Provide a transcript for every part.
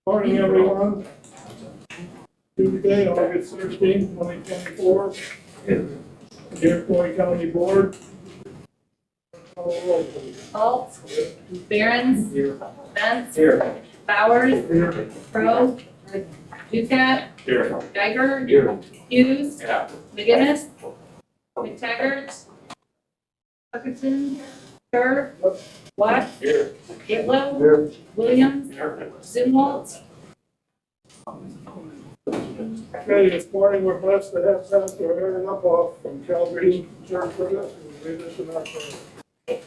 Morning, everyone. Tuesday, August 13th, 2024. Iroquois County Board. Call the roll, please. Alt, Behrens, Here. Benz, Here. Bowers, Here. Pro, Ducat, Here. Geiger, Here. Hughes, Yeah. McGinnis, McTaggart, Parkinson, Kerr, Watt, Here. Gitlow, Here. Williams, Here. Zumwalt. Okay, this morning we're blessed to have Pastor Aaron Uphoff from Calvary Church with us and lead us in our prayer.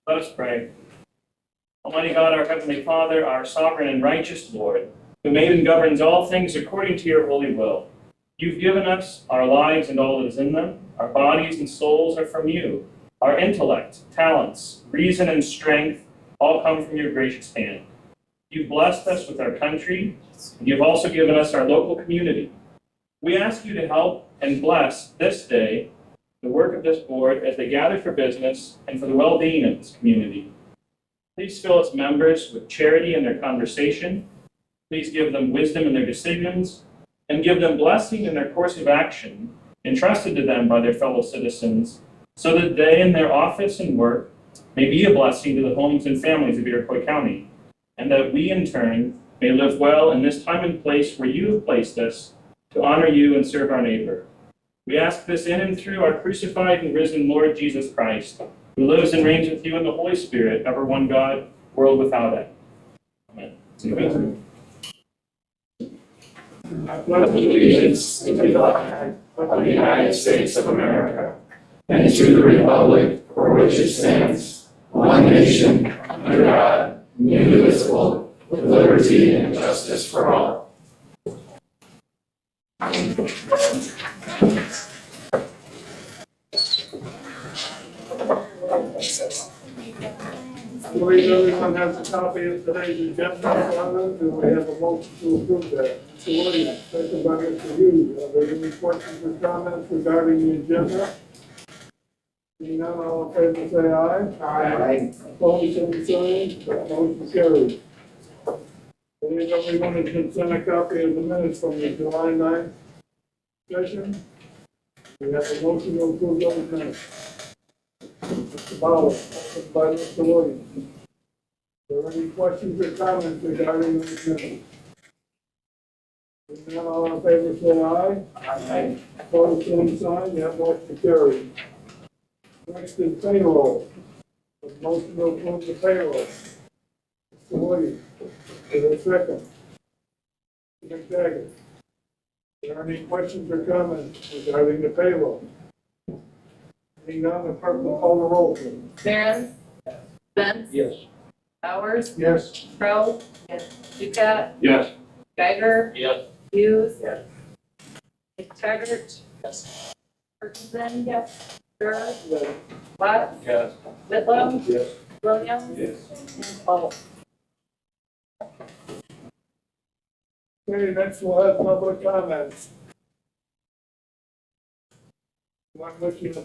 Let us pray. Almighty God, our Heavenly Father, our sovereign and righteous Lord, who made and governs all things according to your holy will, you've given us our lives and all that is in them. Our bodies and souls are from you. Our intellect, talents, reason, and strength all come from your gracious hand. You've blessed us with our country, and you've also given us our local community. We ask you to help and bless this day the work of this board as they gather for business and for the well-being of this community. Please fill its members with charity in their conversation. Please give them wisdom in their decisions, and give them blessing in their course of action entrusted to them by their fellow citizens, so that they in their office and work may be a blessing to the homes and families of Iroquois County, and that we in turn may live well in this time and place where you have placed us to honor you and serve our neighbor. We ask this in and through our crucified and risen Lord Jesus Christ, who lives and reigns with you in the Holy Spirit, ever one God, world without end. Amen. Amen. I pledge allegiance to the flag of the United States of America and to the republic for which it stands, one nation, under God, indivisible, with liberty and justice for all. I believe everyone has a copy of today's agenda. Do we have a motion to approve that? Mr. Williams, second by Mr. Hughes. Are there any questions or comments regarding the agenda? Seeing none, all in favor say aye. Aye. Opposed, same sign. Motion carries. I believe everyone has been sent a copy of the minutes from the July 9th session. We have a motion to approve those minutes. Mr. Bowers, second by Mr. Williams. Are there any questions or comments regarding those minutes? Seeing none, all in favor say aye. Aye. Opposed, same sign. That motion carries. Next is payroll. A motion to approve the payroll. Mr. Williams, is there a second? Mr. McTaggart. Are there any questions or comments regarding the payroll? Seeing none, the clerk will call the roll, please. Behrens, Benz, Yes. Bowers, Yes. Pro, Ducat, Yes. Geiger, Yes. Hughes, Yes. McTaggart, Yes. Parkinson, Kerr, Yes. Watt, Yes. Whitlow, Yes. Williams, Yes. and Alt. Okay, next we'll have public comments. Anyone wishing to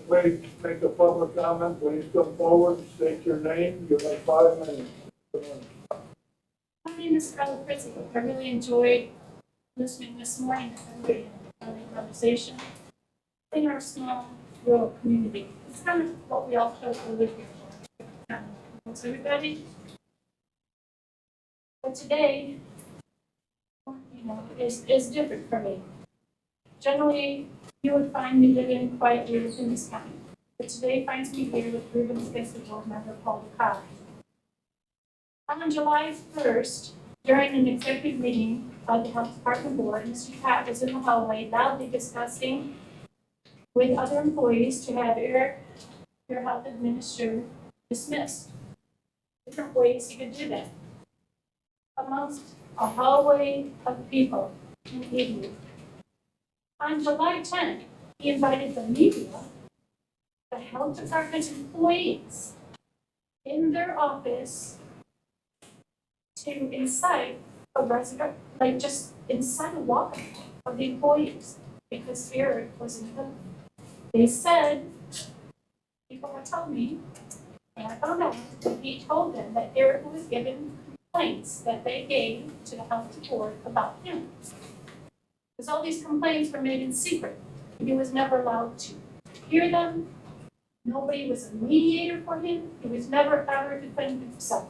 make a public comment, please come forward, state your name, you have 5 minutes. My name is Carla Frizzy. I really enjoyed listening this morning to everybody having a conversation in our small rural community. It's kind of what we all chose to live here. Thanks, everybody. But today, is different for me. Generally, you would find me living quietly within this county. But today finds me here with Ruben Spacer Board Member Paul DeCock. On July 1st, during an executive meeting of the Health Department Board, Mr. Pat was in the hallway loudly discussing with other employees to have Eric, your health administrator, dismissed. Different ways he could do that. Amongst a hallway of people in the evening. On July 10th, he invited the media, the health department employees, in their office to incite a resident, like just incite a walkout of the employees because Eric was in the. They said DePaul told me, and I found out, that he told them that Eric was given complaints that they gave to the health board about him. Because all these complaints were made in secret. He was never allowed to hear them. Nobody was a mediator for him. He was never ever defended himself.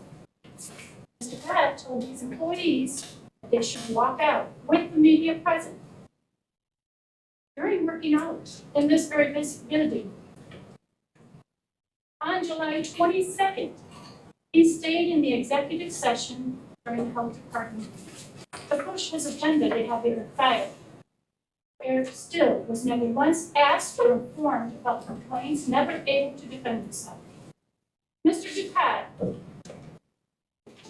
Mr. Pratt told these employees that they should walk out with the media present during working hours in this very building. On July 22nd, he stayed in the executive session during the health department to push his agenda to have Eric fired. Eric still was never once asked or informed about complaints, never able to defend himself. Mr. Ducat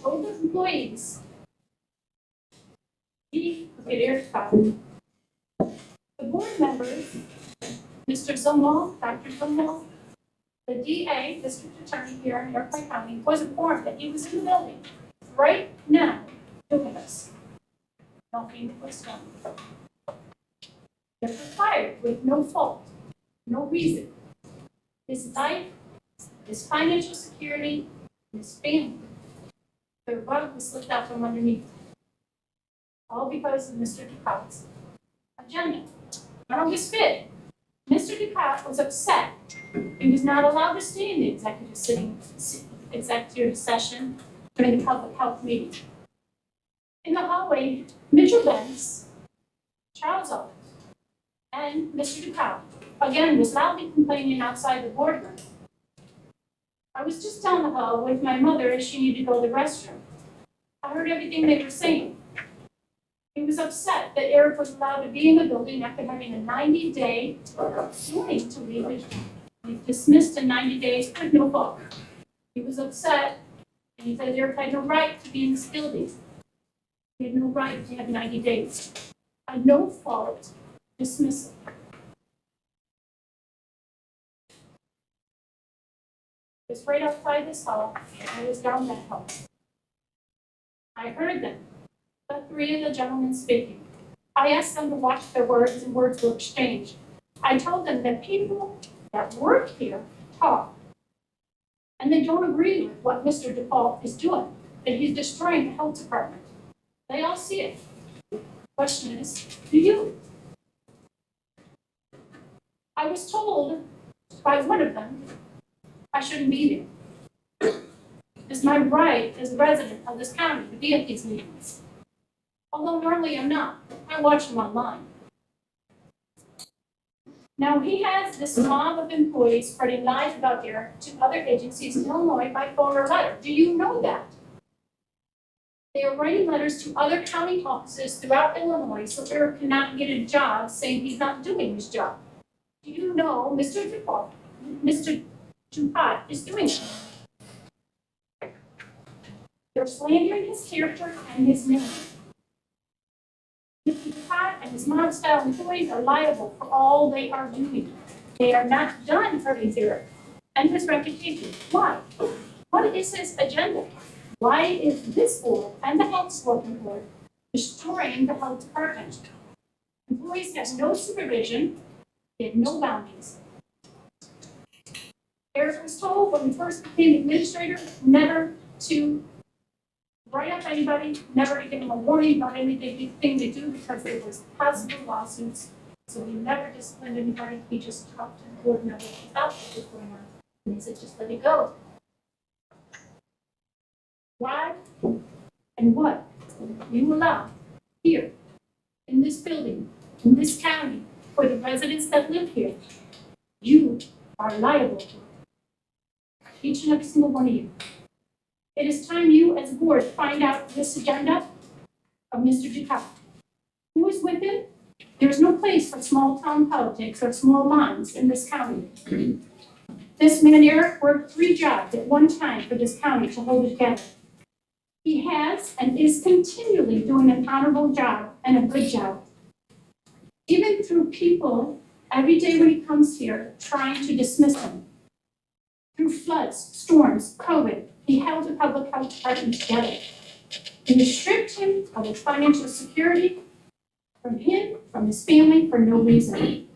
told the employees he would get Eric fired. The board members, Mr. Zumwalt, Dr. Zumwalt, the DA, district attorney here in Iroquois County, was informed that he was in the building right now doing this. Nothing was done. They were fired with no fault, no reason. His life, his financial security, his family, the rug was slipped out from underneath. All because of Mr. Ducat's agenda. On August 5th, Mr. Ducat was upset. He was not allowed to stay in the executive session during the public health meeting. In the hallway, Mitchell Benz, Charles Owens, and Mr. Ducat again was loudly complaining outside the boardroom. I was just down the hall with my mother as she needed to go to the restroom. I heard everything they were saying. He was upset that Eric was allowed to be in the building after having a 90-day warning to leave his job. He dismissed in 90 days with no fault. He was upset, and he said Eric had no right to be in this building. He had no right to have 90 days. A no fault dismissal. It was right outside this hall, and I was down that hall. I heard them, the three of the gentlemen speaking. I asked them to watch their words, and words were exchanged. I told them that people that work here talk, and they don't agree with what Mr. DePaul is doing, that he's destroying the health department. They all see it. The question is, do you? I was told by one of them I shouldn't be there. It's my right as a resident of this county to be at these meetings. Although normally I'm not. I watch them online. Now he has this mob of employees spreading lies about Eric to other agencies in Illinois by phone or letter. Do you know that? They are writing letters to other county offices throughout Illinois so Eric cannot get a job saying he's not doing his job. Do you know Mr. DePaul, Mr. Ducat is doing it? They're slandering his character and his name. Mr. Ducat and his mob-style employees are liable for all they are doing. They are not done hurting Eric and his reputation. Why? What is his agenda? Why is this board and the health board destroying the health department? Employees have no supervision, they have no boundaries. Eric was told when he first became administrator never to write up anybody, never to give them a warning about anything they do because there was possible lawsuits. So he never disciplined anybody, he just talked to the board members about what was going on. And he said, just let it go. Why and what you allow here in this building, in this county, for the residents that live here, you are liable for it. Each and every single one of you. It is time you as a board find out this agenda of Mr. Ducat. Who is with him? There's no place for small town politics or small minds in this county. This man Eric worked 3 jobs at one time for this county to hold it together. He has and is continually doing an honorable job and a good job. Even through people, every day when he comes here, trying to dismiss him. Through floods, storms, COVID, he held the public health department together. And stripped him of his financial security from him, from his family, for no reason.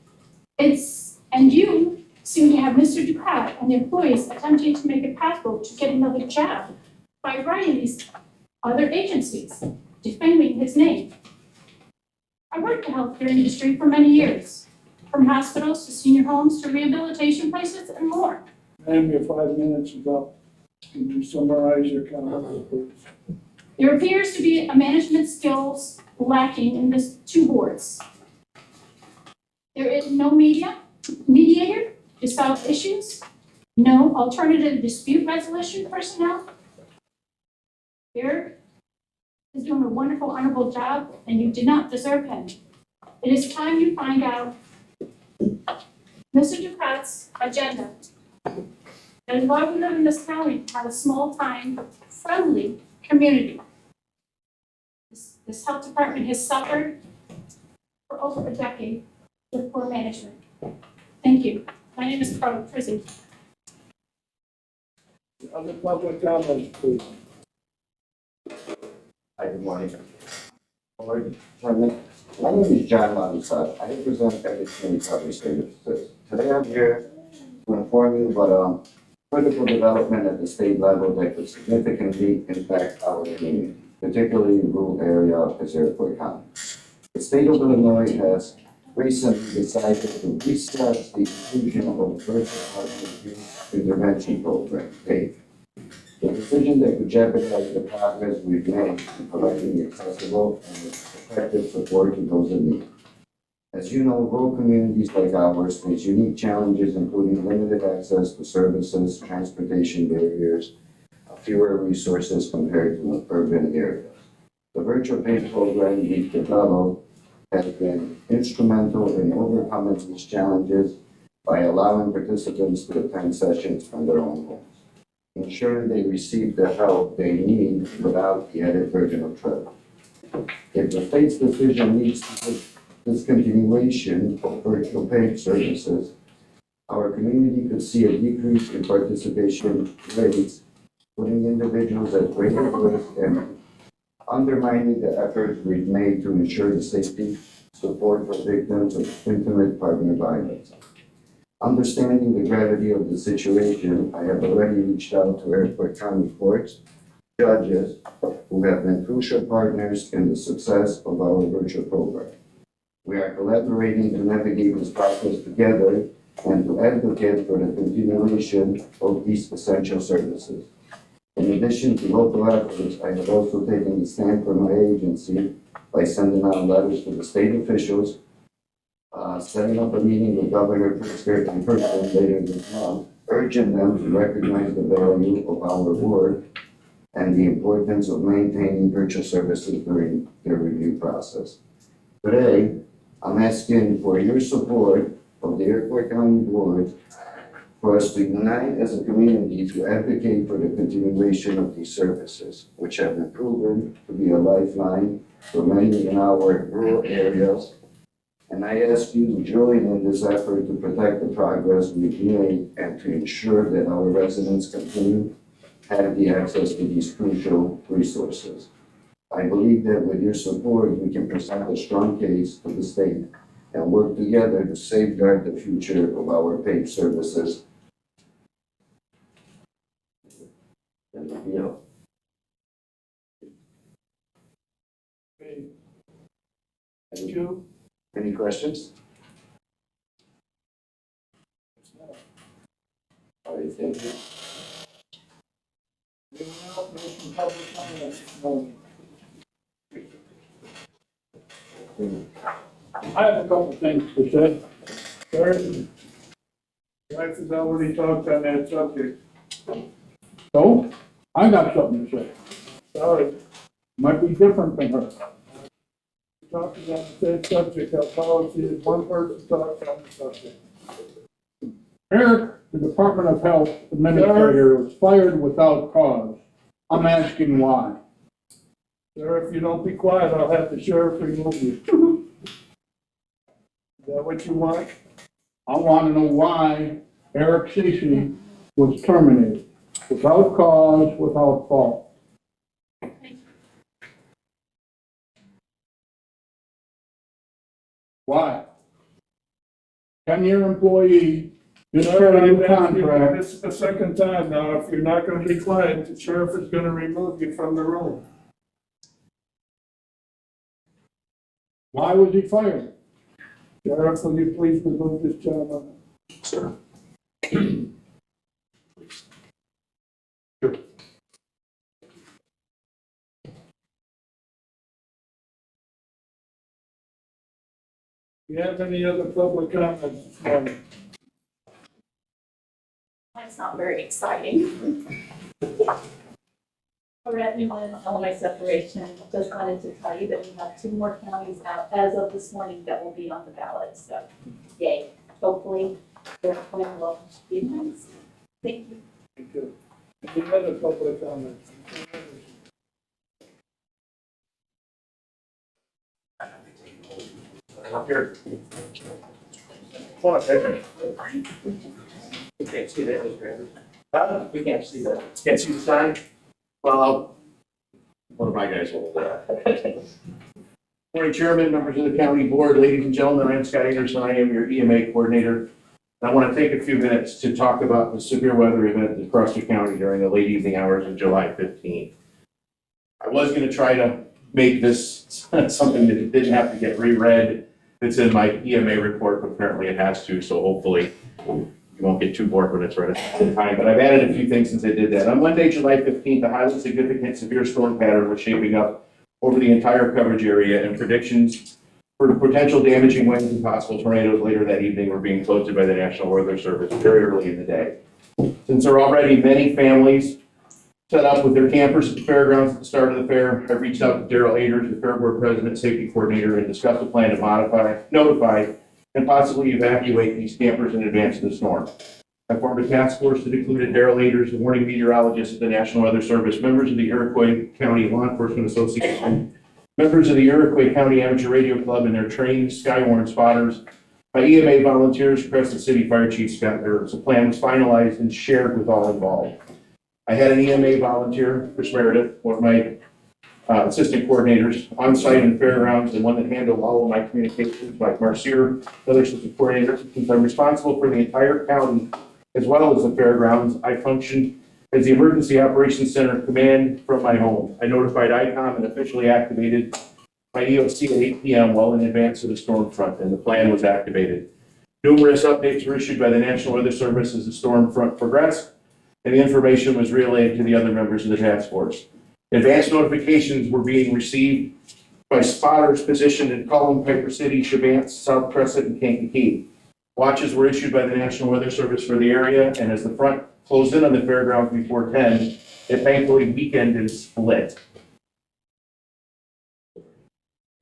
And you Soon you have Mr. Ducat and the employees attempting to make it possible to get another job by writing these other agencies, defaming his name. I worked in the healthcare industry for many years, from hospitals to senior homes to rehabilitation places and more. Ma'am, your 5 minutes is up. Can you summarize your comments, please? There appears to be a management skills lacking in these two boards. There is no mediator to solve issues, no alternative dispute resolution personnel. Eric is doing a wonderful, honorable job, and you did not deserve him. It is time you find out Mr. Ducat's agenda. That is why we live in this county, to have a small-time, friendly community. This health department has suffered for over a decade with poor management. Thank you. My name is Carla Frizzy. Other public comments, please. Hi, good morning. Board Chairman, my name is John Lavizad. I represent Evergreen Recovery Services. Today I'm here to inform you about critical development at the state level that could significantly impact our community, particularly in rural area of Airport County. The state of Illinois has recently decided to restart the inclusion of a virtual partner youth intervention program, PAVE. A decision that could jeopardize the progress we've made in providing accessible and effective support to those in need. As you know, rural communities like ours face unique challenges, including limited access to services, transportation barriers, fewer resources compared to urban areas. The virtual PAVE program we've developed has been instrumental in overcoming these challenges by allowing participants to attend sessions from their own homes, ensuring they receive the help they need without the added burden of travel. If the state's decision leads to discontinuation of virtual PAVE services, our community could see a decrease in participation rates, putting individuals at greater risk and undermining the efforts we've made to ensure the safety support for victims of intimate partner violence. Understanding the gravity of the situation, I have already reached out to Airport County courts, judges who have been crucial partners in the success of our virtual program. We are collaborating to navigate this process together and to advocate for the continuation of these essential services. In addition to local efforts, I have also taken the stand for my agency by sending out letters to the state officials, setting up a meeting with Governor Pritzker in person later this month, urging them to recognize the value of our work and the importance of maintaining virtual services during their review process. Today, I'm asking for your support of the Airport County Board for us to unite as a community to advocate for the continuation of these services, which have been proven to be a lifeline for many in our rural areas. And I ask you to join in this effort to protect the progress we've made and to ensure that our residents continue to have the access to these crucial resources. I believe that with your support, we can present a strong case to the state and work together to safeguard the future of our PAVE services. Okay. Thank you. Any questions? All right, thank you. We will now make some public comments this morning. I have a couple things to say. Sir, Rex has already talked on that subject. So, I got something to say. Sorry, Might be different than her. talking on the same subject, our policy is one person talks on the subject. Eric, the Department of Health Administrator, was fired without cause. I'm asking why. Sir, if you don't be quiet, I'll have the sheriff remove you. Is that what you want? I want to know why Eric Cece was terminated without cause, without fault. Why? 10-year employee Just Sir, for a new I've asked you contract. This is the second time now. If you're not gonna be quiet, the sheriff is gonna remove you from the room. Why was he fired? Sheriff, will you please remove this gentleman? Sir. Do you have any other public comments this morning? That's not very exciting. Lorette Newman, Illinois Separation, just wanted to tell you that we have 2 more counties out as of this morning that will be on the ballot, so yay. Hopefully, their plan will be nice. Thank you. Thank you. Any other public comments? Up here. Come on up, Ed. We can't see that, Mr. Andrews. Huh? We can't see that. Can't see the sign? Well, one of my guys will. Morning, Chairman, members of the county board, ladies and gentlemen, I'm Scott Anderson. I am your EMA coordinator. I want to take a few minutes to talk about the severe weather event that crossed the county during the late evening hours of July 15th. I was going to try to make this something that didn't have to get reread. It's in my EMA report, but apparently it has to, so hopefully you won't get too bored when it's read at the time. But I've added a few things since I did that. On Monday, July 15th, a highly significant severe storm pattern was shaping up over the entire coverage area, and predictions for the potential damaging winds and possible tornadoes later that evening were being posted by the National Weather Service very early in the day. Since there are already many families set up with their campers at the fairgrounds at the start of the fair, I reached out to Daryl Aders, the Fair Board President, Safety Coordinator, and discussed a plan to notify, and possibly evacuate these campers in advance of the storm. I formed a task force that included Daryl Aders, the warning meteorologist at the National Weather Service, members of the Iroquois County Law Enforcement Association, members of the Iroquois County Amateur Radio Club and their trained Skywarn spotters, my EMA volunteers, Crescent City Fire Chief Scott Harris. The plan was finalized and shared with all involved. I had an EMA volunteer, Chris Meredith, one of my assistant coordinators on site in the fairgrounds, and one that handled all of my communications, Mike Marcier, another assistant coordinator. Since I'm responsible for the entire county as well as the fairgrounds, I functioned as the Emergency Operations Center command from my home. I notified ICOM and officially activated my EOC at 8 p.m. well in advance of the storm front, and the plan was activated. Numerous updates were issued by the National Weather Service as the storm front progressed, and the information was relayed to the other members of the task force. Advanced notifications were being received by spotters positioned in Cullum, Piper City, Chavance, South Crescent, and Kankakee. Watches were issued by the National Weather Service for the area, and as the front closed in on the fairgrounds before 10, it thankfully weakened and split.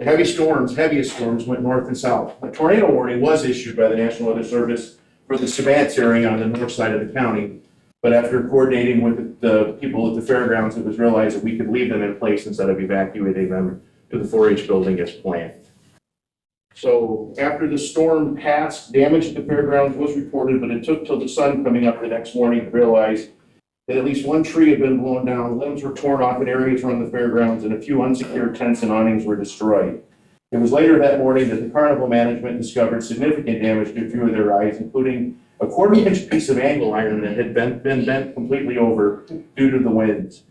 The heaviest storms went north and south. A tornado warning was issued by the National Weather Service for the Chavance area on the north side of the county. But after coordinating with the people at the fairgrounds, it was realized that we could leave them in place instead of evacuating them to the 4-H building as planned. So after the storm passed, damage at the fairgrounds was reported, but it took till the sun coming up the next morning to realize that at least one tree had been blown down, limbs were torn off in areas around the fairgrounds, and a few unsecured tents and awnings were destroyed. It was later that morning that the carnival management discovered significant damage to a few of their rides, including a 1/4-inch piece of angle iron that had been bent completely over due to the winds.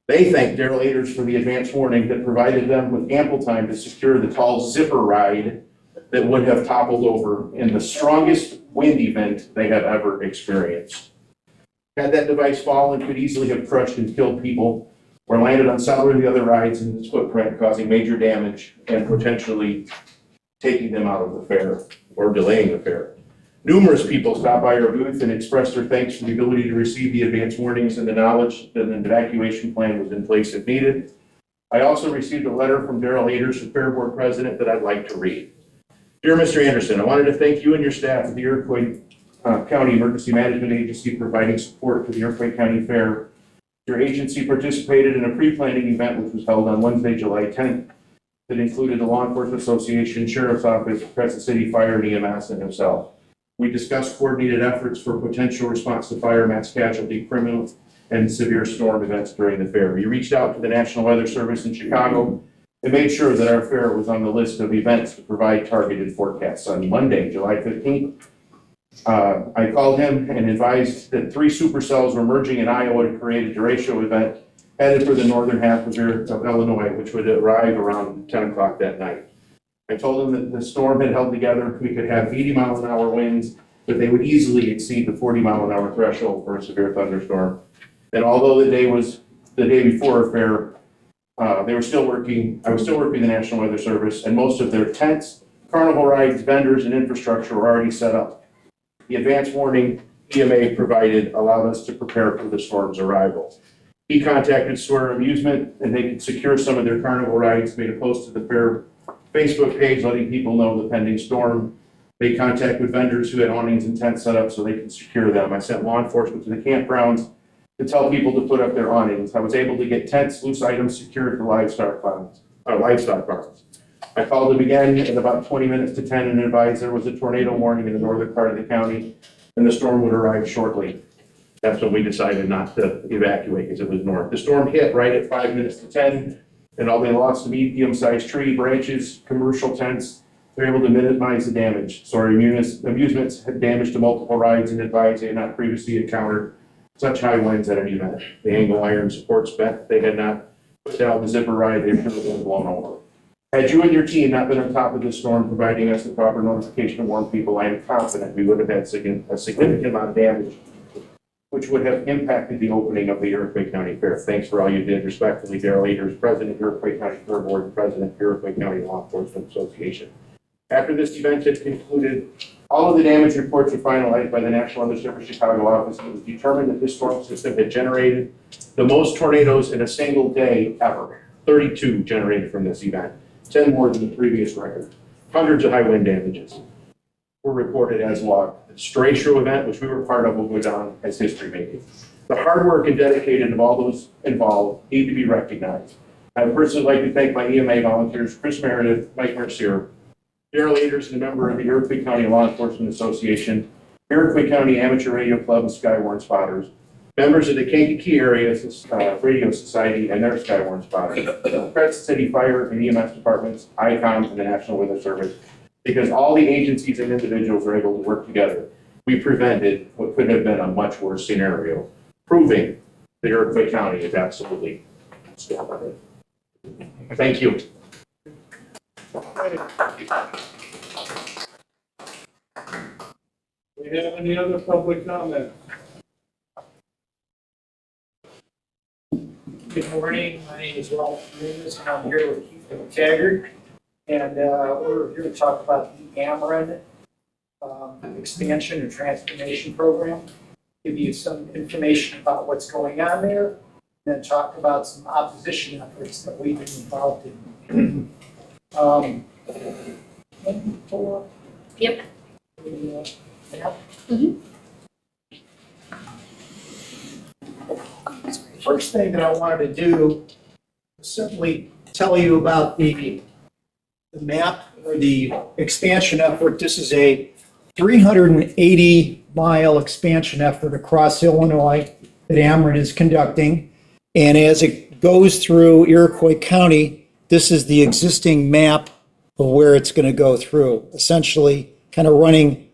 They thanked Daryl Aders for the advance warning that provided them with ample time to secure the tall zipper ride that would have toppled over in the strongest wind event they have ever experienced. Had that device fallen, could easily have crushed and killed people, or landed on several of the other rides in its footprint, causing major damage and potentially taking them out of the fair or delaying the fair. Numerous people stopped by our booth and expressed their thanks for the ability to receive the advance warnings and the knowledge that an evacuation plan was in place if needed. I also received a letter from Daryl Aders, the Fair Board President, that I'd like to read. Dear Mr. Anderson, I wanted to thank you and your staff at the Iroquois County Emergency Management Agency for providing support to the Iroquois County Fair. Your agency participated in a pre-planning event which was held on Wednesday, July 10th, that included the Law Enforcement Association, Sheriff's Office, Crescent City Fire, and EMS, and himself. We discussed coordinated efforts for potential response to fire, mass casualty, criminal, and severe storm events during the fair. We reached out to the National Weather Service in Chicago and made sure that our fair was on the list of events to provide targeted forecasts. On Monday, July 15th, I called him and advised that 3 supercells were merging in Iowa to create a derecho event headed for the northern half of Illinois, which would arrive around 10 o'clock that night. I told him that the storm had held together, we could have 80-mile-an-hour winds, but they would easily exceed the 40-mile-an-hour threshold for a severe thunderstorm. And although the day was the day before a fair, they were still working, I was still working the National Weather Service, and most of their tents, carnival rides, vendors, and infrastructure were already set up. The advance warning EMA provided allowed us to prepare for the storm's arrival. He contacted Swear Amusement, and they could secure some of their carnival rides, made a post to the fair Facebook page letting people know the pending storm. They contacted vendors who had awnings and tents set up so they could secure them. I sent law enforcement to the campgrounds to tell people to put up their awnings. I was able to get tents, loose items secured for livestock farms. I called them again at about 20 minutes to 10 and advised there was a tornado warning in the northern part of the county and the storm would arrive shortly. That's when we decided not to evacuate because it was north. The storm hit right at 5 minutes to 10 and although they lost a medium-sized tree, branches, commercial tents, they were able to minimize the damage. So our amusements had damage to multiple rides and advised they had not previously encountered such high winds at an event. The angle iron supports bent. They had not put down the zipper ride. They should have been blown over. Had you and your team not been on top of the storm, providing us the proper notification to warn people, I am confident we would have had a significant amount of damage, which would have impacted the opening of the Iroquois County Fair. Thanks for all you did. Respectfully, Darrell Akers, President, Iroquois County Fair Board, and President, Iroquois County Law Enforcement Association. After this event had concluded, all of the damage reports were finalized by the National Weather Service Chicago office. It was determined that this storm system had generated the most tornadoes in a single day ever. 32 generated from this event, 10 more than the previous record. Hundreds of high wind damages were reported as logged. The derecho event, which we were part of, will go down as history making. The hard work and dedicated of all those involved need to be recognized. I would personally like to thank my EMA volunteers, Chris Meredith, Mike Mercier, Darrell Akers, and a member of the Iroquois County Law Enforcement Association, Iroquois County Amateur Radio Club and Skywarn Spotters, members of the Kankakee Area Radio Society and their Skywarn Spotters, Crescent City Fire and EMS departments, ICOM, and the National Weather Service. Because all the agencies and individuals were able to work together, we prevented what could have been a much worse scenario, proving that Iroquois County is absolutely storm-ready. Thank you. We have any other public comment? Good morning, my name is Ralph Nunes, and I'm here with Keith McTaggart. And we're here to talk about the Ameren expansion and transformation program. Give you some information about what's going on there, and then talk about some opposition efforts that we've been involved in. Yep. First thing that I wanted to do was simply tell you about the map or the expansion effort. This is a 380-mile expansion effort across Illinois that Ameren is conducting. And as it goes through Iroquois County, this is the existing map of where it's going to go through, essentially kind of running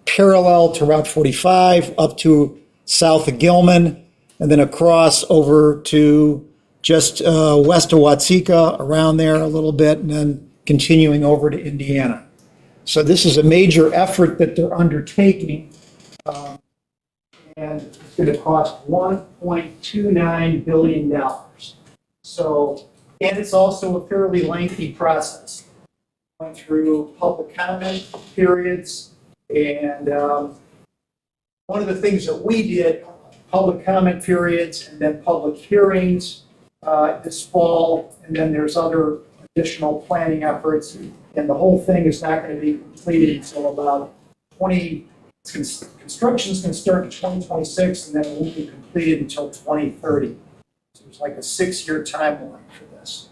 parallel to Route 45 up to south of Gilman, and then across over to just west of Watseka, around there a little bit, and then continuing over to Indiana. So this is a major effort that they're undertaking, and it's going to cost $1.29 billion. So, and it's also a fairly lengthy process, going through public comment periods, and one of the things that we did, public comment periods and then public hearings this fall, and then there's other additional planning efforts, and the whole thing is not going to be completed until about construction's going to start in 2026, and then it won't be completed until 2030. So it's like a 6-year timeline for this.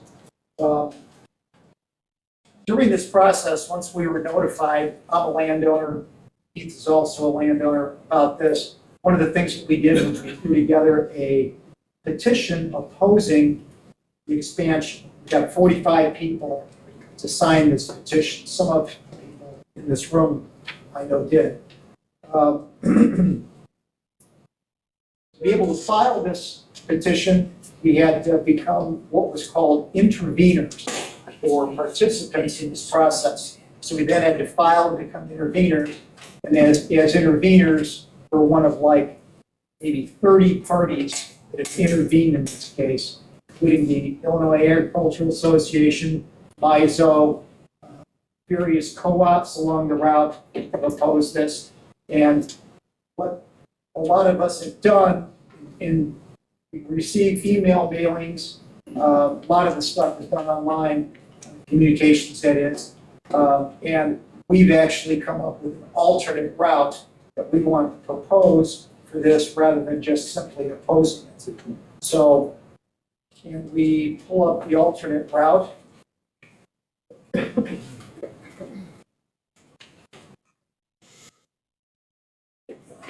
During this process, once we were notified, I'm a landowner, Keith is also a landowner, about this. One of the things that we did was we threw together a petition opposing the expansion. We got 45 people to sign this petition. Some of the people in this room I know did. to be able to file this petition, we had to become what was called interveners or participants in this process. So we then had to file and become interveners. And as interveners, we're one of like maybe 30 parties that have intervened in this case, including the Illinois Agricultural Association, MISO, various co-ops along the route have opposed this. And what a lot of us have done, we receive email mailings, a lot of the stuff is done online, communications that is, and we've actually come up with an alternate route that we want to propose for this rather than just simply opposing it. So can we pull up the alternate route?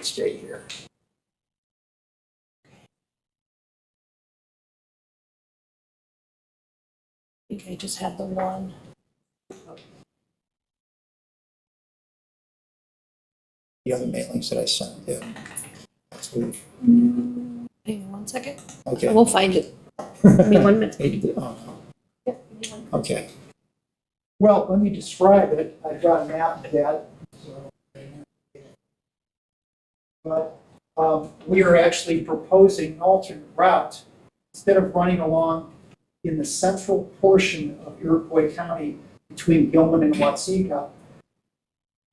Stay here. I think I just had the one. The other mailings that I sent, yeah. Absolutely. Hang on one second. Okay. I will find it. Give me 1 minute. Oh, no. Okay. Well, let me describe it. I've got a map of that. But we are actually proposing an alternate route. Instead of running along in the central portion of Iroquois County between Gilman and Watseka,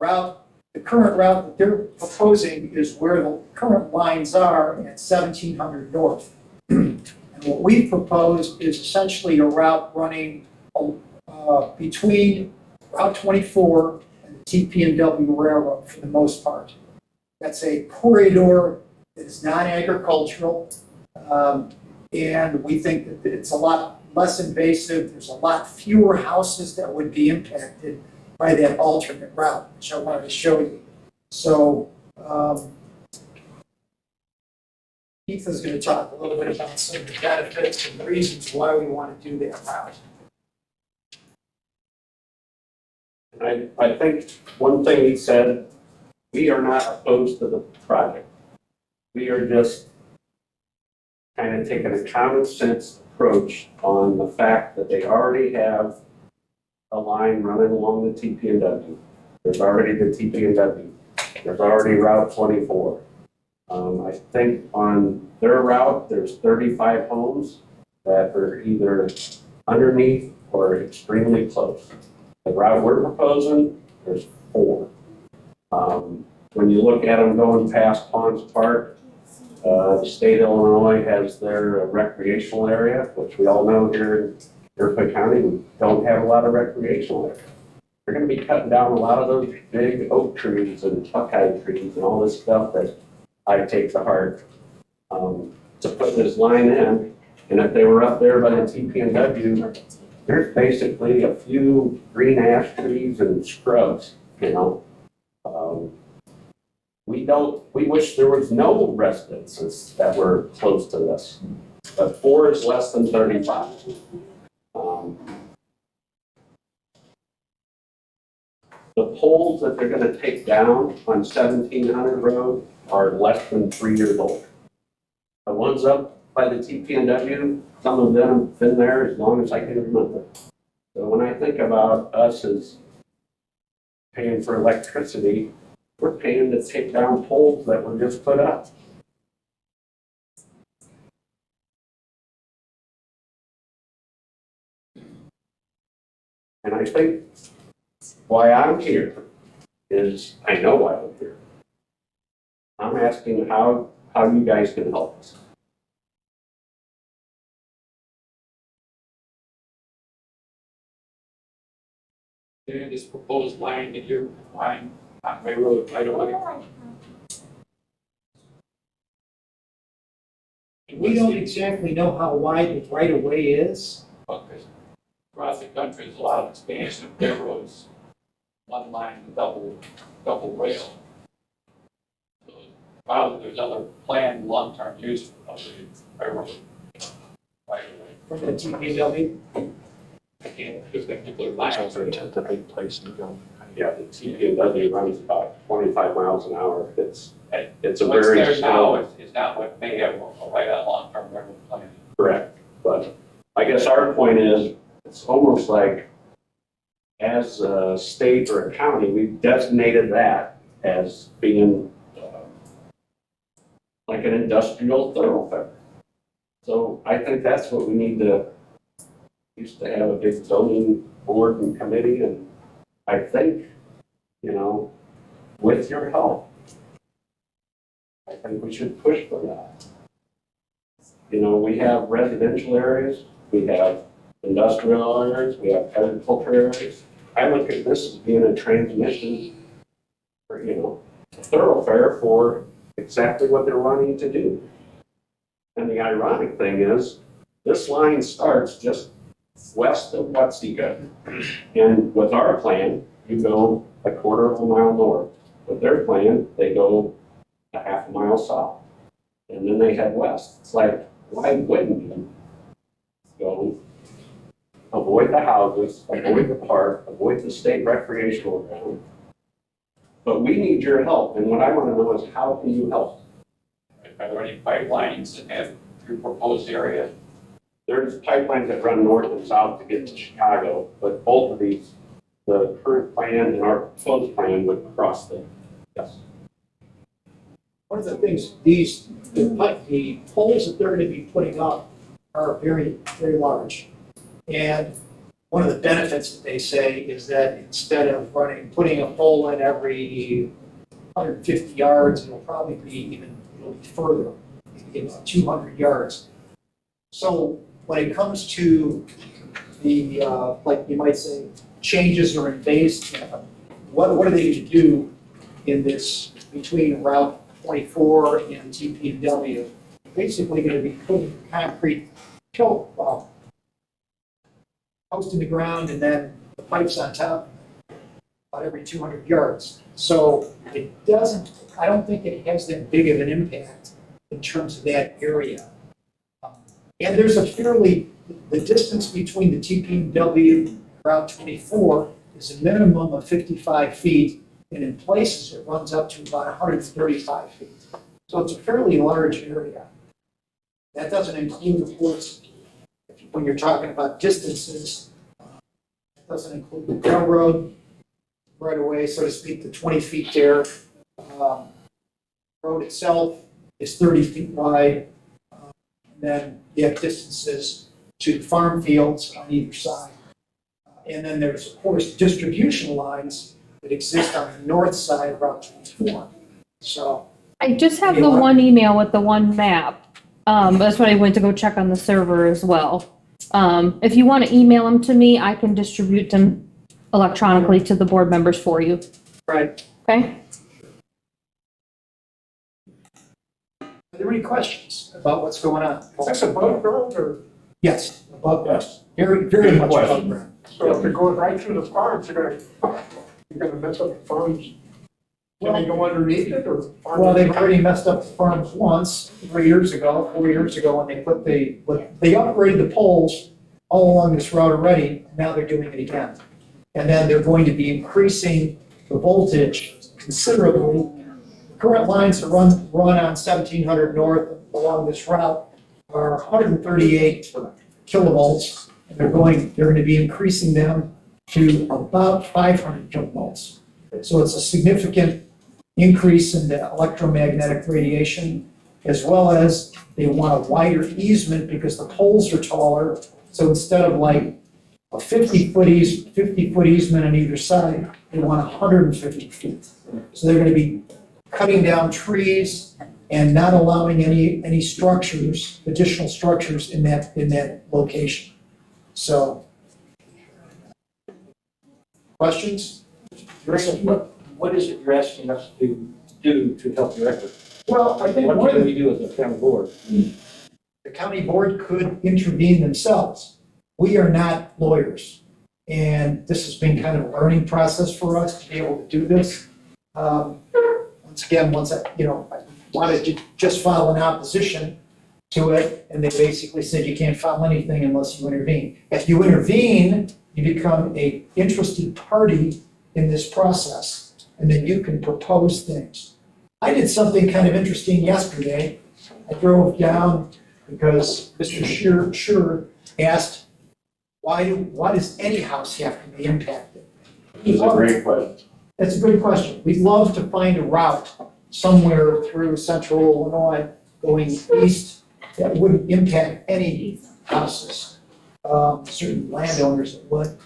the current route that they're proposing is where the current lines are at 1700 North. And what we've proposed is essentially a route running between Route 24 and the TP&W Railroad for the most part. That's a corridor that is non-agricultural, and we think that it's a lot less invasive. There's a lot fewer houses that would be impacted by that alternate route, which I wanted to show you. So Keith is going to talk a little bit about some of the benefits and the reasons why we want to do that route. I think one thing he said, we are not opposed to the project. We are just kind of taking a common sense approach on the fact that they already have a line running along the TP&W. There's already the TP&W. There's already Route 24. I think on their route, there's 35 homes that are either underneath or extremely close. The route we're proposing, there's 4. When you look at them going past Ponds Park, the state of Illinois has their recreational area, which we all know here in Iroquois County, we don't have a lot of recreational area. They're going to be cutting down a lot of those big oak trees and buckeye trees and all this stuff that I take to heart to put this line in. And if they were up there by the TP&W, there's basically a few green ash trees and scrubs, you know. We wish there was no residences that were close to this, but 4 is less than 35. The poles that they're gonna take down on 1700 Road are less than 3 years old. The ones up by the TP&W, some of them have been there as long as I can remember. So when I think about us as paying for electricity, we're paying to take down poles that were just put up. And I think why I'm here is, I know why I'm here. I'm asking how you guys can help us. And this proposed line that you're line on railroad right away. We don't exactly know how wide the right of way is. Because across the country, there's a lot of expansion of railroads. One line, double rail. So probably there's other planned long-term use of the railroad right away. From the TP&W. I can't, there's that particular line. It's also a big place to go. Yeah, the TPW runs about 25 miles an hour. It's a What's very there now slow. is not what may have a right on long-term rental plan. Correct. But I guess our point is, it's almost like as a state or a county, we've designated that as being like an industrial thoroughfare. So I think that's what we need to, used to have a big zoning board and committee, and I think, you know, with your help, I think we should push for that. You know, we have residential areas, we have industrial areas, we have agriculture areas. I look at this as being a transmission, or, you know, a thoroughfare for exactly what they're wanting to do. And the ironic thing is, this line starts just west of Watsika. And with our plan, you go a quarter of a mile north. With their plan, they go a half a mile south. And then they head west. It's like, why wouldn't you go avoid the houses, avoid the park, avoid the state recreational ground? But we need your help, and what I want to know is, how can you help? Are there any pipelines that have your proposed area? There's pipelines that run north and south to get to Chicago, but both of these, the current plan and our proposed plan would cross them. Yes. One of the things, the poles that they're gonna be putting up are very, very large. And one of the benefits that they say is that instead of putting a pole in every 150 yards, it'll probably be it'll be further, maybe about 200 yards. So when it comes to the, like you might say, changes or invasive, what are they to do in this between Route 24 and TPW? Basically gonna be putting concrete post in the ground and then the pipes on top about every 200 yards. So I don't think it has that big of an impact in terms of that area. And there's the distance between the TPW and Route 24 is a minimum of 55 feet, and in places it runs up to about 135 feet. So it's a fairly large area. That doesn't include, of course, when you're talking about distances, it doesn't include the railroad right away, so to speak, the 20 feet there. Road itself is 30 feet wide. And then you have distances to farm fields on either side. And then there's, of course, distribution lines that exist on the north side of Route 24. So I just have the one email with the one map. That's what I went to go check on the server as well. If you want to email them to me, I can distribute them electronically to the board members for you. Right. Okay? Are there any questions about what's going on? Is this above ground or? Yes, above ground. Very, very much above ground. So if they're going right through the farms, you're gonna mess up the farms? Can they go underneath it or? Well, they've already messed up the farms once, 4 years ago, when they they upgraded the poles all along this route already, now they're doing it again. And then they're going to be increasing the voltage considerably. Current lines that run on 1700 North along this route are 138 kilovolts. And they're going to be increasing them to about 500 kilovolts. So it's a significant increase in the electromagnetic radiation, as well as they want a wider easement because the poles are taller. So instead of like a 50-foot easement on either side, they want 150 feet. So they're going to be cutting down trees and not allowing any structures, additional structures in that location. So, questions? What is it you're asking us to do to help your effort? Well, I think What can we do as a county board? the county board could intervene themselves. We are not lawyers, and this has been kind of a learning process for us to be able to do this. Once I wanted to just file an opposition to it, and they basically said you can't file anything unless you intervene. If you intervene, you become an interested party in this process, and then you can propose things. I did something kind of interesting yesterday. I drove down because Mr. Scher asked, why does any house have to be impacted? It's a great question. That's a good question. We'd love to find a route somewhere through central Illinois going east that wouldn't impact any houses. Certain landowners that would.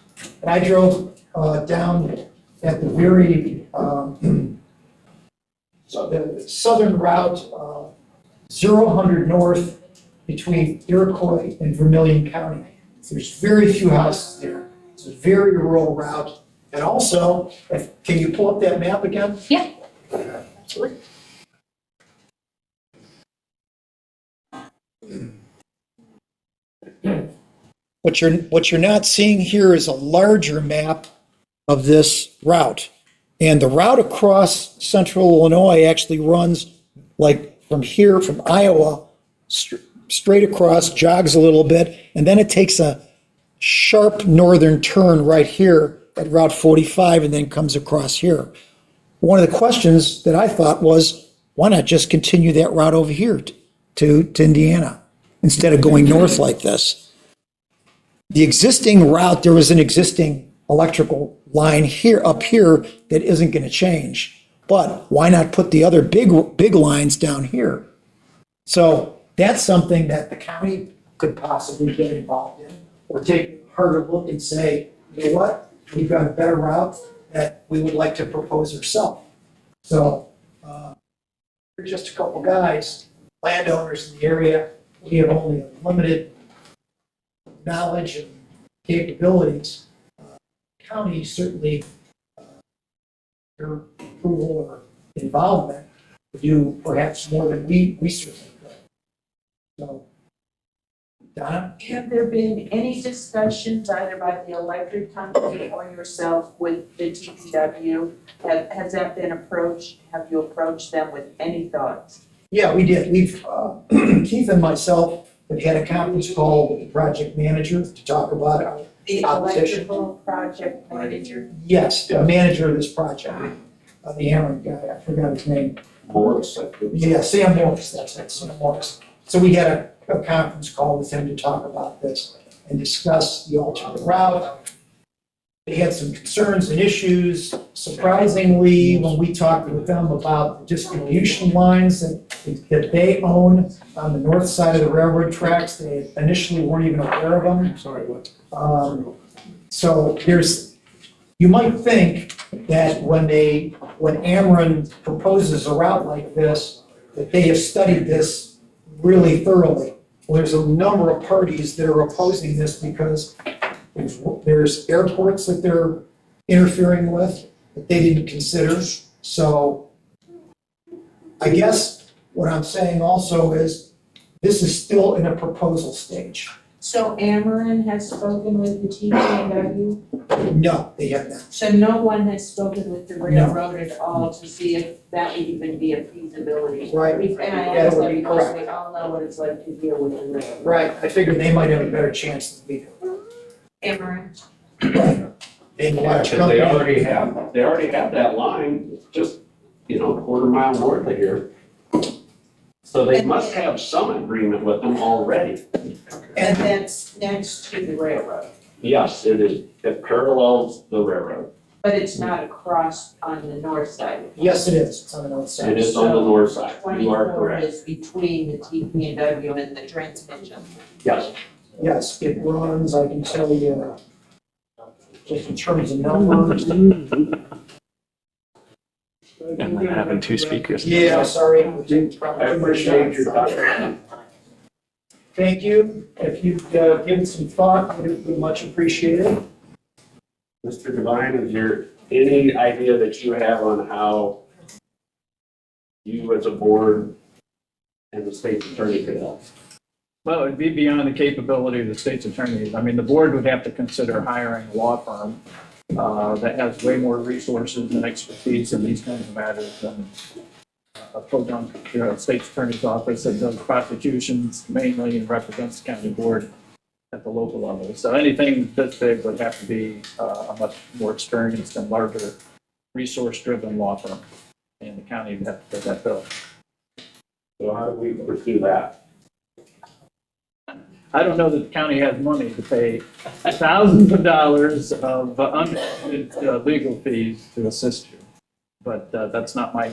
And I drove down at the very the southern route, 0 north between Iroquois and Vermilion County. There's very few houses there. It's a very rural route. And also, can you pull up that map again? Yeah. Absolutely. What you're not seeing here is a larger map of this route. And the route across central Illinois actually runs like from here, from Iowa, straight across, jogs a little bit, and then it takes a sharp northern turn right here at Route 45 and then comes across here. One of the questions that I thought was, why not just continue that route over here to Indiana instead of going north like this? The existing route, there was an existing electrical line here, up here, that isn't going to change. But why not put the other big lines down here? So that's something that the county could possibly get involved in, or take a harder look and say, you know what, we've got a better route that we would like to propose ourselves. So we're just a couple guys, landowners in the area. We have only a limited knowledge and capabilities. County certainly, your approval or involvement would do perhaps more than we certainly could. So, Donna? Have there been any discussions either by the electric company or yourself with the TPW? Has that been approached? Have you approached them with any thoughts? Yeah, we did. We've, Keith and myself have had a conference call with the project manager to talk about our The opposition. electrical project manager? Yes, the manager of this project, the Aaron guy, I forgot his name. Morris, Yeah, Sam Morris, that's it, Sam Morris. So we had a conference call with him to talk about this and discuss the alternate route. They had some concerns and issues. Surprisingly, when we talked with them about the distribution lines that they own on the north side of the railroad tracks, they initially weren't even aware of them. Sorry, what? So you might think that when Ameren proposes a route like this, that they have studied this really thoroughly. Well, there's a number of parties that are opposing this because there's airports that they're interfering with that they didn't consider. So I guess what I'm saying also is this is still in a proposal stage. So Ameren has spoken with the TPW? No, they have not. So no one has spoken with the railroad at all to see if that would even be a feasibility? Right. And I That ask would that be because correct. we all know what it's like to deal with the railroad. Right, I figured they might have a better chance than we do. Ameren? Being a Yeah, large 'cause company. they already have that line, just, a quarter mile north of here. So they must have some agreement with them already. And that's next to the railroad, Yes, it is, it parallels the railroad. but it's not across on the north side. Yes, it is, it's on the north side. It is on the north side, you are 24 correct. is between the TPW and the transmission. Yes, Yes, it runs, I can tell you, just in terms of numbers. Having two speakers. Yeah, sorry. I appreciate your time. Thank you. If you'd given some thought, it would be much appreciated. Mr. Devine, is there any idea that you have on how you as a board and the state's attorney could help? Well, it'd be beyond the capability of the state's attorney. I mean, the board would have to consider hiring a law firm that has way more resources and expertise in these kinds of matters than a program, state's attorney's office that does prosecutions mainly and represents the county board. at the local level. So anything this big would have to be a much more experienced and larger resource-driven law firm, and the county would have to pay that bill. So how do we pursue that? I don't know that the county has money to pay thousands of dollars of unlimited legal fees to assist you, but that's not my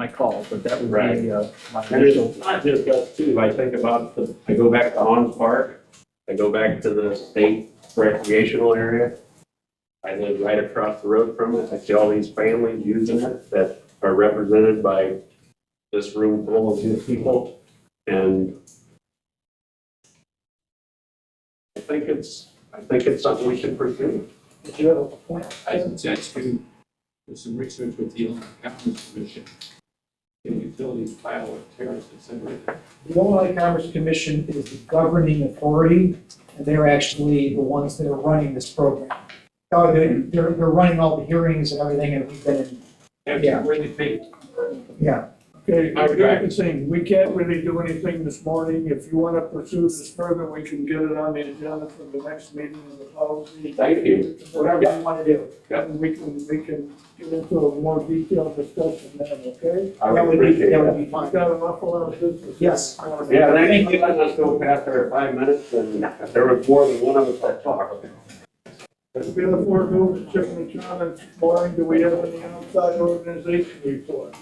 call, but that would be my And initial. it's not just us too. I think about, I go back to Hans Park, I go back to the state recreational area. I live right across the road from it. I see all these families using it that are represented by this room full of these people. And I think it's something we should pursue. You have a point. I suggest you do some research with the Illinois Commerce Commission. The utilities file with tariffs, etc. The Illinois Commerce Commission is the governing authority, and they're actually the ones that are running this program. They're running all the hearings and everything, and we've been in, Yeah, really big. yeah. Okay, I forgot to say, we can't really do anything this morning. If you want to pursue this further, we can get it on the agenda for the next meeting in the policy. Thank you. Whatever you want to do. Yep. And we can get into a more detailed discussion then, okay? I would appreciate That that. would be fine. We've got an awful lot of business. Yes. Yeah, thank you for letting us go past our 5 minutes, and if there was more than one of us that talked. There's been a board move to check the comments. Maureen, do we have any outside organization report?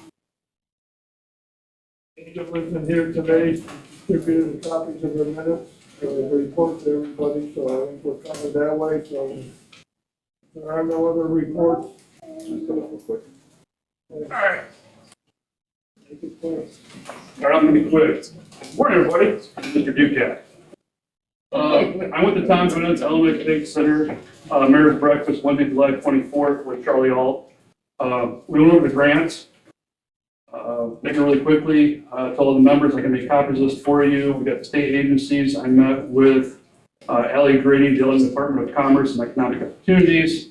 Angel isn't here today, distributed copies of the minutes, the report to everybody, so I think we're covered that way, so if there are no other reports. Just go real quick. All right. Make it quick. All right, I'm gonna be quick. Morning, everybody. I'm Mr. Ducat. I went to Tom's Minutes Elementary State Center, Mayor's Breakfast, Wednesday, July 24th with Charlie Alt. We went over the grants. Make it really quickly, to all the members, I can make copies of this for you. We got the state agencies. I met with Allie Grady, the Illinois Department of Commerce and Economic Opportunities.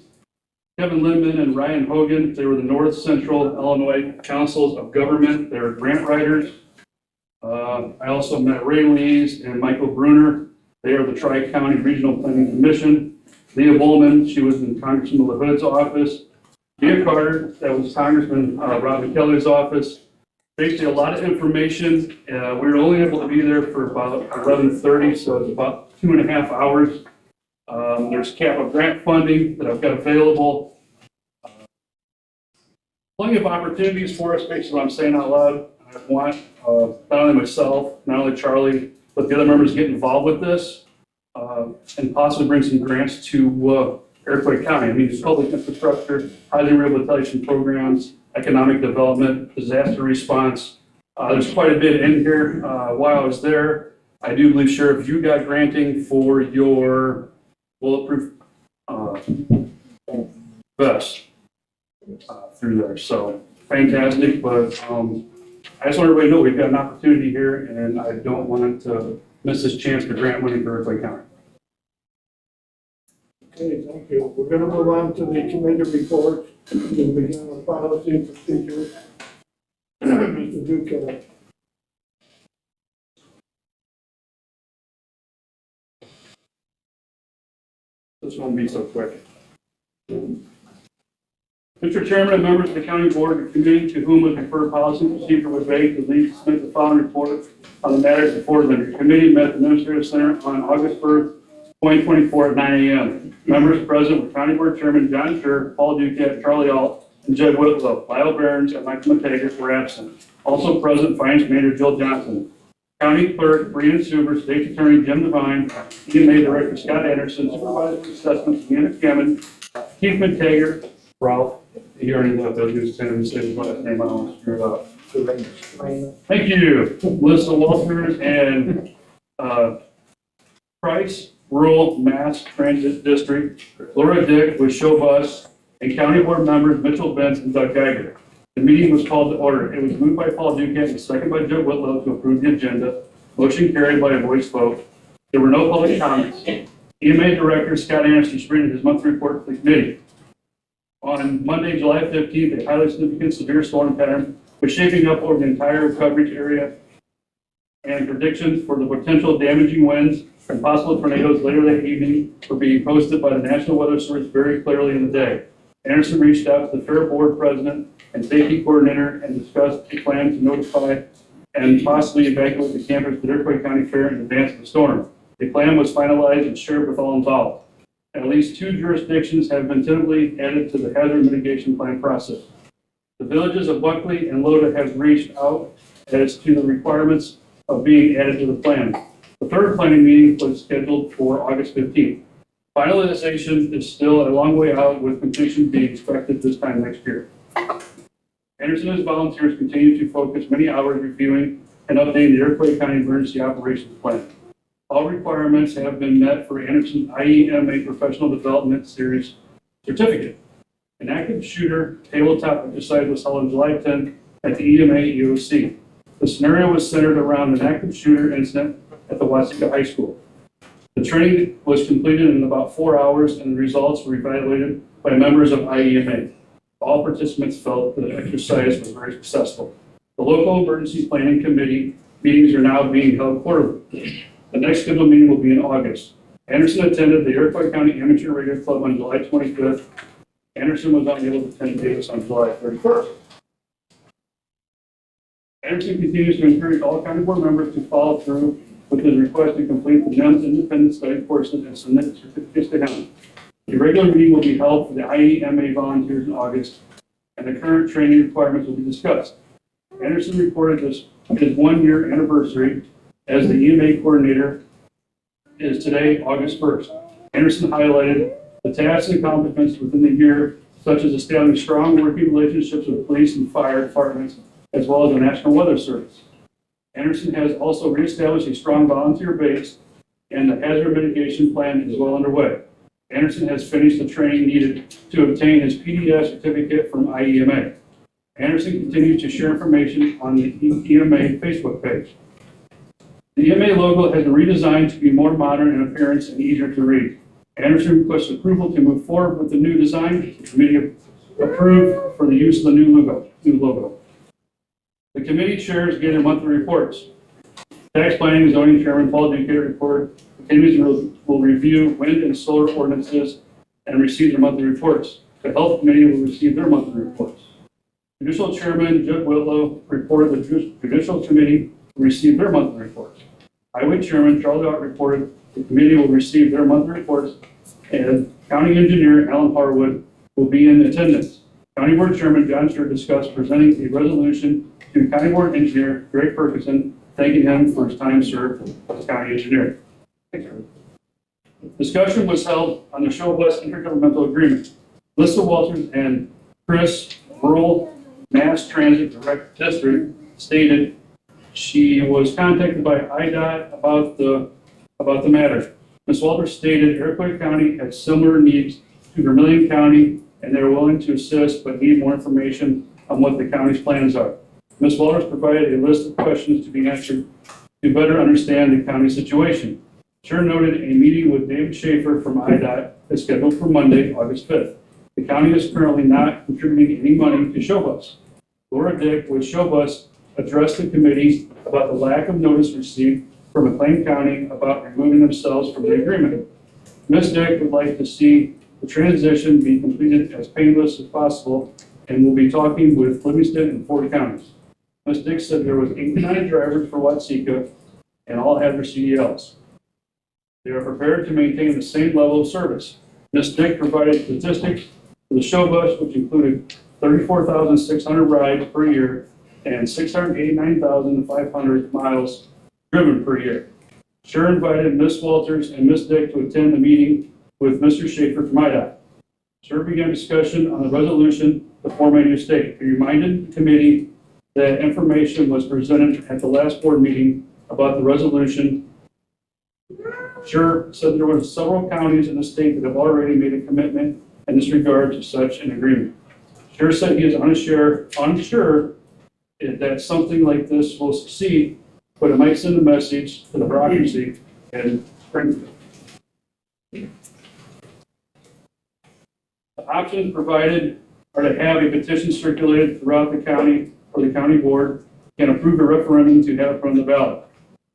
Kevin Lindman and Ryan Hogan, they were the North Central Illinois Councils of Government. They're grant writers. I also met Ray Lees and Michael Bruner. They are the Tri-County Regional Planning Commission. Leah Bowman, she was in Congressman LaHood's office. Mia Carter, that was Congressman Robin Kelly's office. Basically, a lot of information. We were only able to be there for about 11:30, so it's about 2.5 hours. There's capital grant funding that I've got available. Plenty of opportunities for us, basically what I'm saying out loud. I want not only myself, not only Charlie, but the other members to get involved with this and possibly bring some grants to Iroquois County. I mean, it's public infrastructure, housing rehabilitation programs, economic development, disaster response. There's quite a bit in here. While I was there, I do believe, Sheriff, you got granting for your bulletproof vest through there. So fantastic, but I just want everybody to know we've got an opportunity here, and I don't want to miss this chance for grant money for Iroquois County. Okay, thank you. We're gonna move on to the committee report. We'll begin with policy and procedures. Mr. Duque. This won't be so quick. Mr. Chairman and members of the County Board of Committee to whom was referred policy and procedure was made to lead submit the following report on the matters before the committee met at the Administrative Center on August 1st, 2024 at 9 a.m. Members present were County Board Chairman John Scher, Paul Duquette, Charlie Alt, and Jed Whitlow. Lyle Behrens and Michael Matagas were absent. Also present, Finance Manager Jill Johnson. County Clerk Brian Suber, State's Attorney Jim Devine, EMA Director Scott Anderson, Supervisor of Assessments Deanna Cameron, Keith Matager, Ralph. He already left. I was going to say his last name. I don't want to screw it up. Thank you, Melissa Walters and Price, Rural Mass Transit District, Laura Dick with Show Bus, and County Board members Mitchell Benz and Doug Geiger. The meeting was called to order. It was moved by Paul Duquette and seconded by Joe Whitlow to approve the agenda. Motion carried by a voice vote. There were no public comments. EMA Director Scott Anderson submitted his monthly report to the committee. On Monday, July 15th, a highly significant severe storm pattern was shaping up over the entire coverage area, and predictions for the potential damaging winds and possible tornadoes later that evening were being posted by the National Weather Service very clearly in the day. Anderson reached out to the Fair Board President and Safety Coordinator and discussed a plan to notify and possibly evacuate the campers to the Iroquois County Fair in advance of the storm. The plan was finalized and shared with all involved. At least 2 jurisdictions have been tentatively added to the hazard mitigation plan process. The villages of Buckley and Loda have reached out as to the requirements of being added to the plan. The third planning meeting was scheduled for August 15th. Finalization is still a long way out, with completion being expected this time next year. Anderson and his volunteers continue to focus many hours reviewing and updating the Iroquois County Emergency Operations Plan. All requirements have been met for Anderson's IEMA Professional Development Series certificate. An active shooter tabletop exercise was held on July 10th at the EMA EOC. The scenario was centered around an active shooter incident at the Watsika High School. The training was completed in about 4 hours, and the results were evaluated by members of IEMA. All participants felt the exercise was very successful. The local emergency planning committee meetings are now being held quarterly. The next scheduled meeting will be in August. Anderson attended the Iroquois County Amateur Radio Club on July 25th. Anderson was unable to attend Davis on July 31st. Anderson continues to encourage all county board members to follow through with his request to complete the NEMS independent study courses and submit certificates to him. A regular meeting will be held for the IEMA volunteers in August, and the current training requirements will be discussed. Anderson reported his 1-year anniversary as the EMA coordinator is today, August 1st. Anderson highlighted the tasks and accomplishments within the year, such as establishing strong working relationships with police and fire departments, as well as the National Weather Service. Anderson has also reestablished a strong volunteer base, and the hazard mitigation plan is well underway. Anderson has finished the training needed to obtain his PDS certificate from IEMA. Anderson continues to share information on the EMA Facebook page. The EMA logo has been redesigned to be more modern in appearance and easier to read. Anderson requests approval to move forward with the new design. The committee approved for the use of the new logo. The committee chairs get their monthly reports. Tax Planning and Zoning Chairman Paul Duquette report. The committees will review wind and solar ordinances and receive their monthly reports. The Health Committee will receive their monthly reports. Judicial Chairman Judge Whitlow reported the Judicial Committee will receive their monthly reports. Highway Chairman Charlie Ott reported the committee will receive their monthly reports, and County Engineer Alan Harwood will be in attendance. County Board Chairman John Stewart discussed presenting a resolution to County Board Engineer Greg Ferguson, thanking him for his time served as County Engineer. Discussion was held on the Show Bus Intergovernmental Agreement. Lisa Walters and Chris, Rural Mass Transit Direct District, stated she was contacted by IDOT about the matter. Ms. Walters stated Iroquois County has similar needs to Vermilion County, and they're willing to assist but need more information on what the county's plans are. Ms. Walters provided a list of questions to be answered to better understand the county situation. Chair noted a meeting with David Schaefer from IDOT is scheduled for Monday, August 5th. The county is currently not contributing any money to Showbus. Laura Dick with Showbus addressed the committee about the lack of notice received from McLean County about removing themselves from the agreement. Ms. Dick would like to see the transition be completed as painless as possible and will be talking with Livingston and Ford counties. Ms. Dick said there was 89 drivers for Watsika and all had their CDLs. They are prepared to maintain the same level of service. Ms. Dick provided statistics for the show bus, which included 34,600 rides per year and 689,500 miles driven per year. Sure invited Ms. Walters and Ms. Dick to attend the meeting with Mr. Schaefer from IDOT. Sure began discussion on the resolution to form a new state. He reminded the committee that information was presented at the last board meeting about the resolution. Sure said there were several counties in the state that have already made a commitment in this regard to such an agreement. Sure said he is unsure that something like this will succeed, but it might send a message to the bureaucracy in Springfield. The options provided are to have a petition circulated throughout the county, or the county board can approve a referendum to have it from the ballot.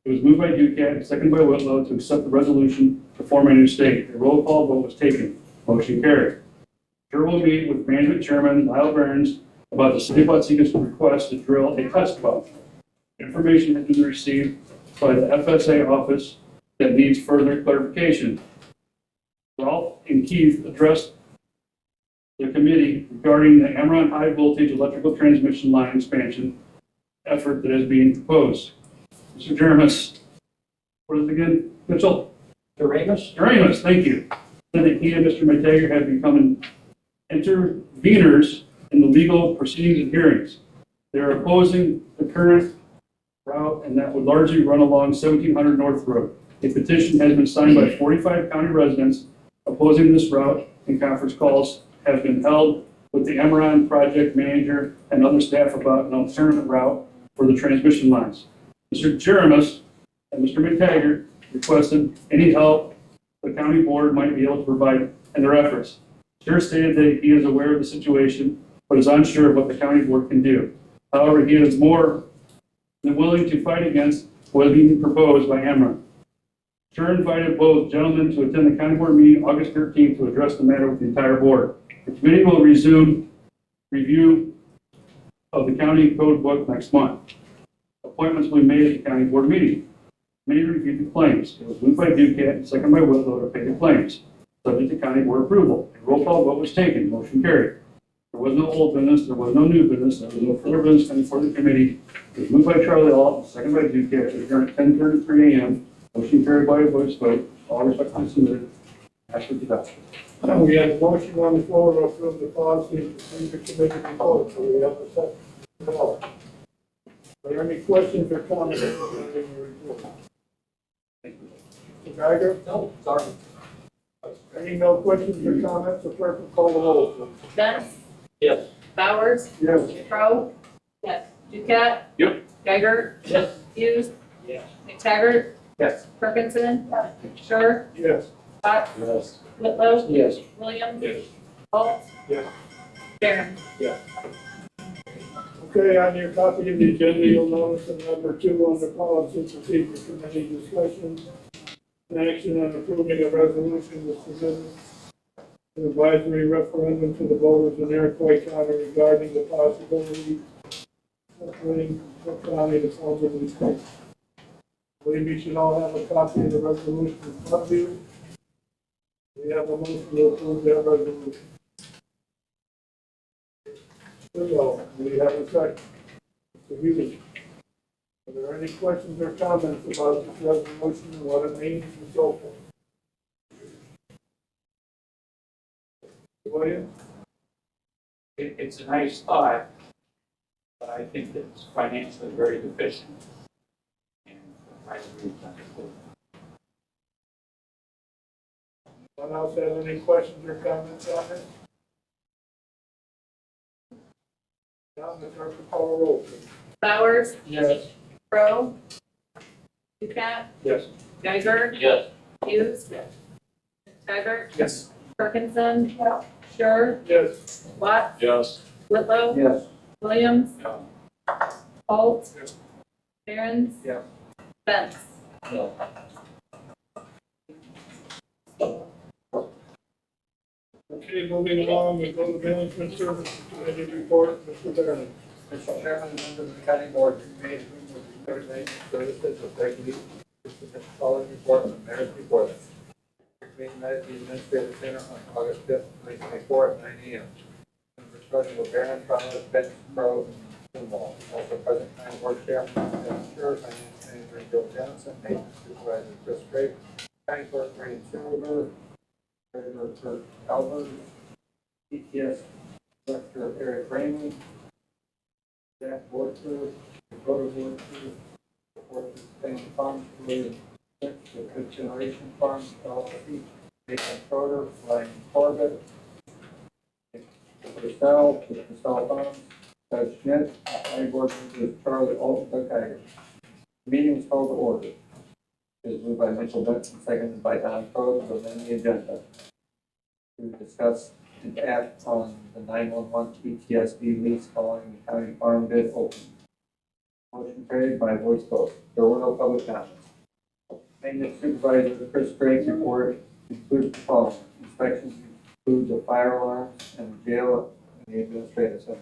It was moved by Ducat, seconded by Whitlow to accept the resolution to form a new state. A roll call vote was taken. Motion carried. Chair will meet with Management Chairman Lyle Burns about the City of Watson's request to drill a test well. Information has been received by the FSA office that needs further clarification. Ralph and Keith addressed the committee regarding the Amron High Voltage Electrical Transmission Line expansion effort that is being proposed. Mr. Jermis, what is it again? Mitchell? Doremus, thank you. Said that he and Mr. Metager have become interveners in the legal proceedings and hearings. They are opposing the current route, and that would largely run along 1700 North Road. A petition has been signed by 45 county residents opposing this route, and conference calls have been held with the Amron project manager and other staff about an alternate route for the transmission lines. Mr. Jeremus and Mr. McTaggart requested any help the county board might be able to provide in their efforts. Chair stated that he is aware of the situation, but is unsure of what the county board can do. However, he is more than willing to fight against what is being proposed by Amron. Chair invited both gentlemen to attend the county board meeting August 13th to address the matter with the entire board. The committee will resume review of the county code book next month. Appointments will be made at the county board meeting. Committee reviewed the claims. It was moved by Ducat and seconded by Whitlow to pay the claims, subject to county board approval. A roll call vote was taken. Motion carried. There was no old business. There was no new business. There was no further business coming before the committee. It was moved by Charlie Alt, seconded by Ducat to adjourn at 10:33 a.m. Motion carried by a voice vote. All respectfully submitted. Ask for adoption. We have a motion on the floor to approve the policy and procedure committee report. So we have a second. Are there any questions or comments regarding the report? Mr. Geiger? No, sorry. Any no questions or comments? The clerk will call the roll, please. Benz? Yes. Bowers? Yes. Crowe? Yes. Ducat? Yep. Geiger? Yes. Hughes? Yes. McTaggart? Yes. Perkinson? Sure? Yes. Potts? Yes. Whitlow? Yes. Williams? Yes. Alt? Yes. Barron? Okay, on your copy of the agenda, you'll notice in number 2 under policy and procedure committee discussion and action on approving a resolution to submit an advisory referendum to the voters in Iroquois County regarding the possibility of putting Cook County to form a new state. I believe you should all have a copy of the resolution in front of you. We have a motion to approve that resolution. So, we have a second. Mr. Hughes. Are there any questions or comments about this resolution and what it means and so forth? William? It's a nice thought, but I think that it's financially very deficient. And I agree with that. Anyone else have any questions or comments on it? Now, the clerk will call the roll, please. Bowers? Yes. Crowe? Ducat? Yes. Geiger? Yes. Hughes? McTaggart? Yes. Perkinson? Sure? Yes. Watts? Yes. Whitlow? Yes. Williams? Yeah. Alt? Yes. Barron? Yeah. Benz? No. Okay, moving along, we go to management services committee report, Mr. Barron. Mr. Chairman, members of the county board, made with the coordination services of regularly the following report on the mayor's report. Meeting met at the administrative center on August 5th, 2024 at 9 a.m. Members present were Barron, Fowler, Bench, Crowe, and Wall. Also present, county board chairman, Dennis Sure, finance manager Bill Johnson, maintenance supervisor Chris Craig, county clerk Ray Silver, treasurer Kurt Albert, PTS director Eric Ramey, Jack Borcher, Dakota Borcher, Borcher Spain Farms, William Smith, the Good Generation Farms, LLC, Nathan Schroeder, Ryan Corbett, Purcell, the Purcell Farms, Doug Schmidt, County Board Members Charlie Alt, Doug Geiger. The meeting was called to order. It was moved by Mitchell Benson, seconded by Don Crowe to amend the agenda to discuss and act on the 911 PTSD lease following the county farm bid opening. Motion carried by voice vote. There were no public comments. Maintenance Supervisor Chris Drake's report includes the following. Inspections include the fire alarms and the jail and the administrative center.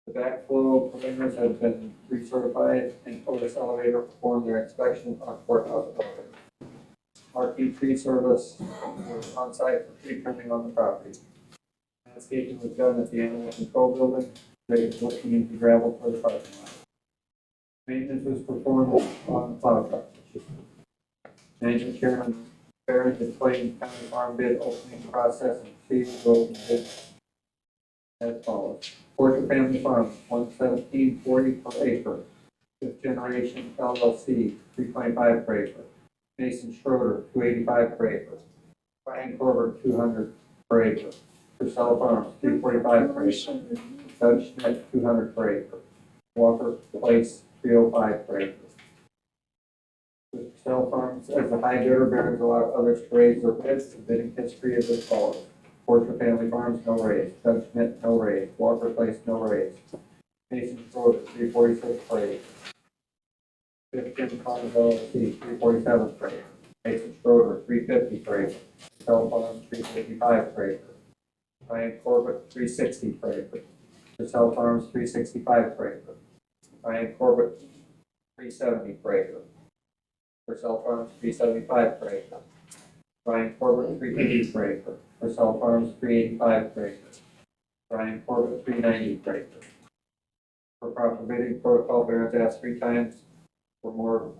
The backflow preventers have been recertified and Otis Elevator performed their inspection on courthouse elevator. Marquee Tree Service was on site for tree trimming on the property. Landscaping was done at the animal control building, ready to looking into gravel for the parking lot. Maintenance was performed on the plow truck. Management Chairman Barron explained county farm bid opening process and received those bids as follows. Porter Family Farm, 117.40 per acre. Fifth Generation LLC, 325 per acre. Mason Schroeder, 285 per acre. Brian Corbett, 200 per acre. Purcell Farms, 345 per acre. Doug Schmidt, 200 per acre. Walker Place, 305 per acre. With Purcell Farms as the high bidder, Barron's allowed others to raise their bids. The bidding history is as follows. Porter Family Farms, no raise. Doug Schmidt, no raise. Walker Place, no raise. Mason Schroeder, 346 per acre. Fifth Gen Farms LLC, 347 per acre. Mason Schroeder, 350 per acre. Purcell Farms, 355 per acre. Ryan Corbett, 360 per acre. Purcell Farms, 365 per acre. Ryan Corbett, 370 per acre. Purcell Farms, 375 per acre. Ryan Corbett, 380 per acre. Purcell Farms, 385 per acre. Ryan Corbett, 390 per acre. For proper bidding protocol, Barron's asked 3 times for more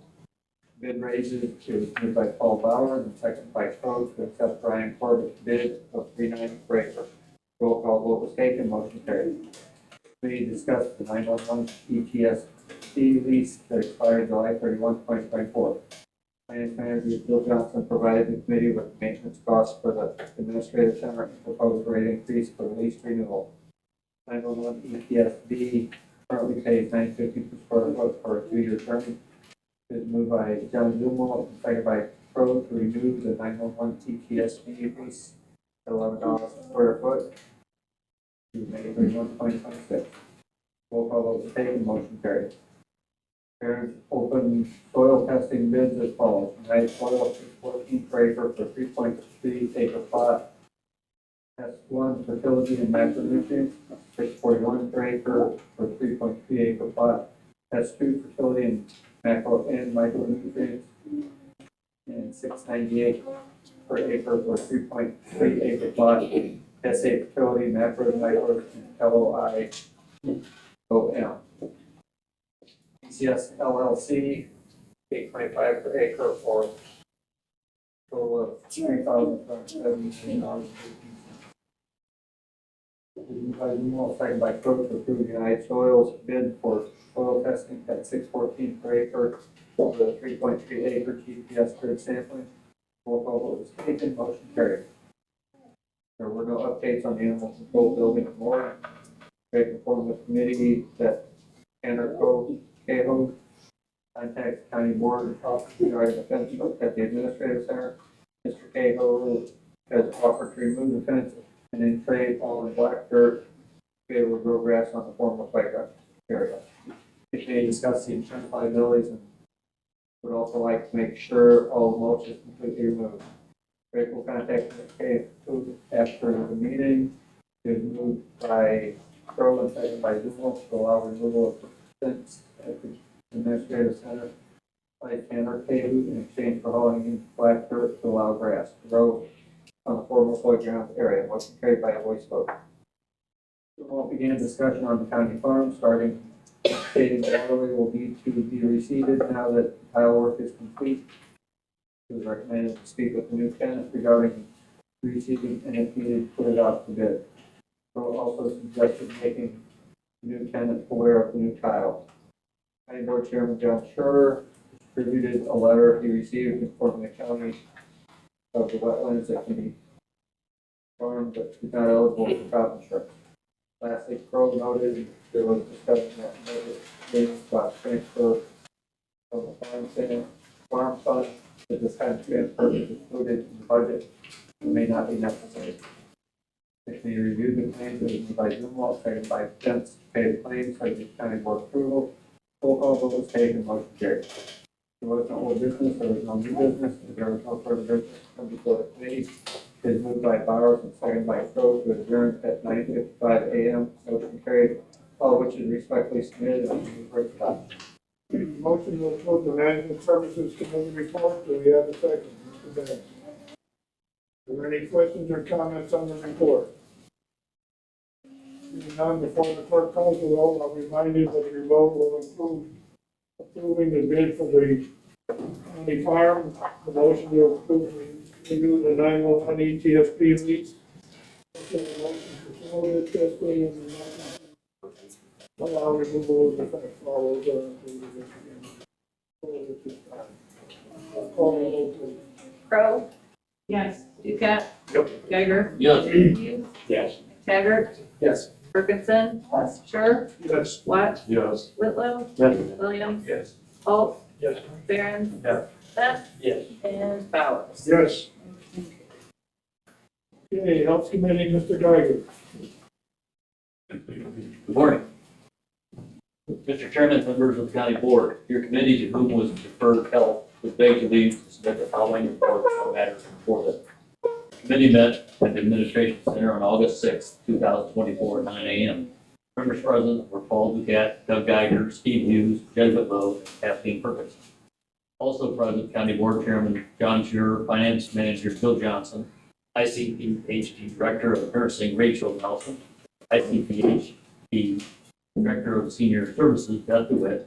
bid raises. It was moved by Paul Bauer and seconded by Crowe to accept Ryan Corbett's bid of 390 per acre. Roll call vote was taken, motion carried. We discussed the 911 ETSD lease that expired July 31, 2024. Finance Manager Bill Johnson provided the committee with maintenance costs for the administrative center and proposed rate increase for the lease renewal. 911 ETSD currently pays $9.50 per square foot for a 2-year term. It is moved by John Dumo and seconded by Crowe to renew the 911 ETSD lease at $11 a square foot to May 31, 2026. Roll call vote was taken, motion carried. Barron's open soil testing bids as follows. United Soil, 614 per acre for 3.3 acre plot. S1 fertility and macronutrients, 641 per acre for 3.3 acre plot. S2 fertility and macro and micronutrients, and 698 per acre for 3.3 acre plot. SA fertility, macro and micro, and LOI OM. PCS LLC, 825 per acre for a total of $3,770. Second by Cook to approve United Soils bid for soil testing at 614 per acre for the 3.3 acre GPS grid sampling. Roll call vote was taken, motion carried. There were no updates on the animal control building and more. Great informed the committee that Tanner Cahoe contacts the county board regarding the fence at the administrative center. Mr. Cahoe has offered to remove the fence and then trade all the black dirt to be able to grow grass on the former playground area. The committee discussed the insurance liabilities and would also like to make sure all the mulch is completely removed. Rick will contact Mr. Cahoe after the meeting. It was moved by Crowe and seconded by Dumo to allow removal of fence at the administrative center by Tanner Cahoe in exchange for hauling in black dirt to allow grass to grow on the former playground area. Motion carried by a voice vote. Dumo began discussion on the county farm, starting stating that waterway will need to be reseeded now that tile work is complete. It was recommended to speak with the new tenant regarding reseeding and if needed, put it out to bid. Crowe also suggested making the new tenant aware of the new tile. County Board Chairman John Schroeder distributed a letter he received informing the county of the wetlands that can be farmed but is not eligible for crop insurance. Lastly, Crowe noted there was discussion that about transfer of the farm fund, that this kind of transfer is included in the budget and may not be necessary. The committee reviewed the claims that was moved by Zumwalt, seconded by Dents to pay the claims, subject to county board approval. Roll call vote was taken, motion carried. There was no old business, there was no new business, and there was no further business come before the committee. It is moved by Bowers and seconded by Crowe to adjourn at 9:55 a.m. Motion carried, all of which is respectfully submitted and move for adoption. Motion to approve the management services committee report. Do we have a second? Mr. Bennett. Are there any questions or comments on the report? Seeing none, before the clerk calls the roll, I'll remind you that your vote will include approving the bid for the county farm, the motion to approve renew the 911 ETSP lease. The motion to slow this testing and allow removal of the effects. All those are included at this time. Call the roll, please. Crowe? Yes. Ducat? Yep. Geiger? Yes. Hughes? Yes. Taggart? Yes. Ferguson? Yes. Sure? Yes. What? Yes. Whitlow? Yes. Williams? Yes. Holt? Yes. Barron? Yes. Beth? Yes. And Bowers? Yes. Okay, Health Committee, Mr. Geiger. Good morning. Mr. Chairman, members of the county board, your committee to whom was deferred health was begged to leave to submit the following report on matters before them. The committee met at the Administration Center on August 6, 2024 at 9 a.m. Members present were Paul Ducat, Doug Geiger, Steve Hughes, Jed Whitlow, and Kathleen Perkins. Also present, County Board Chairman John Shearer, Finance Manager Phil Johnson, ICPHD Director of Nursing Rachel Nelson, ICPHD Director of Senior Services Beth DeWitt,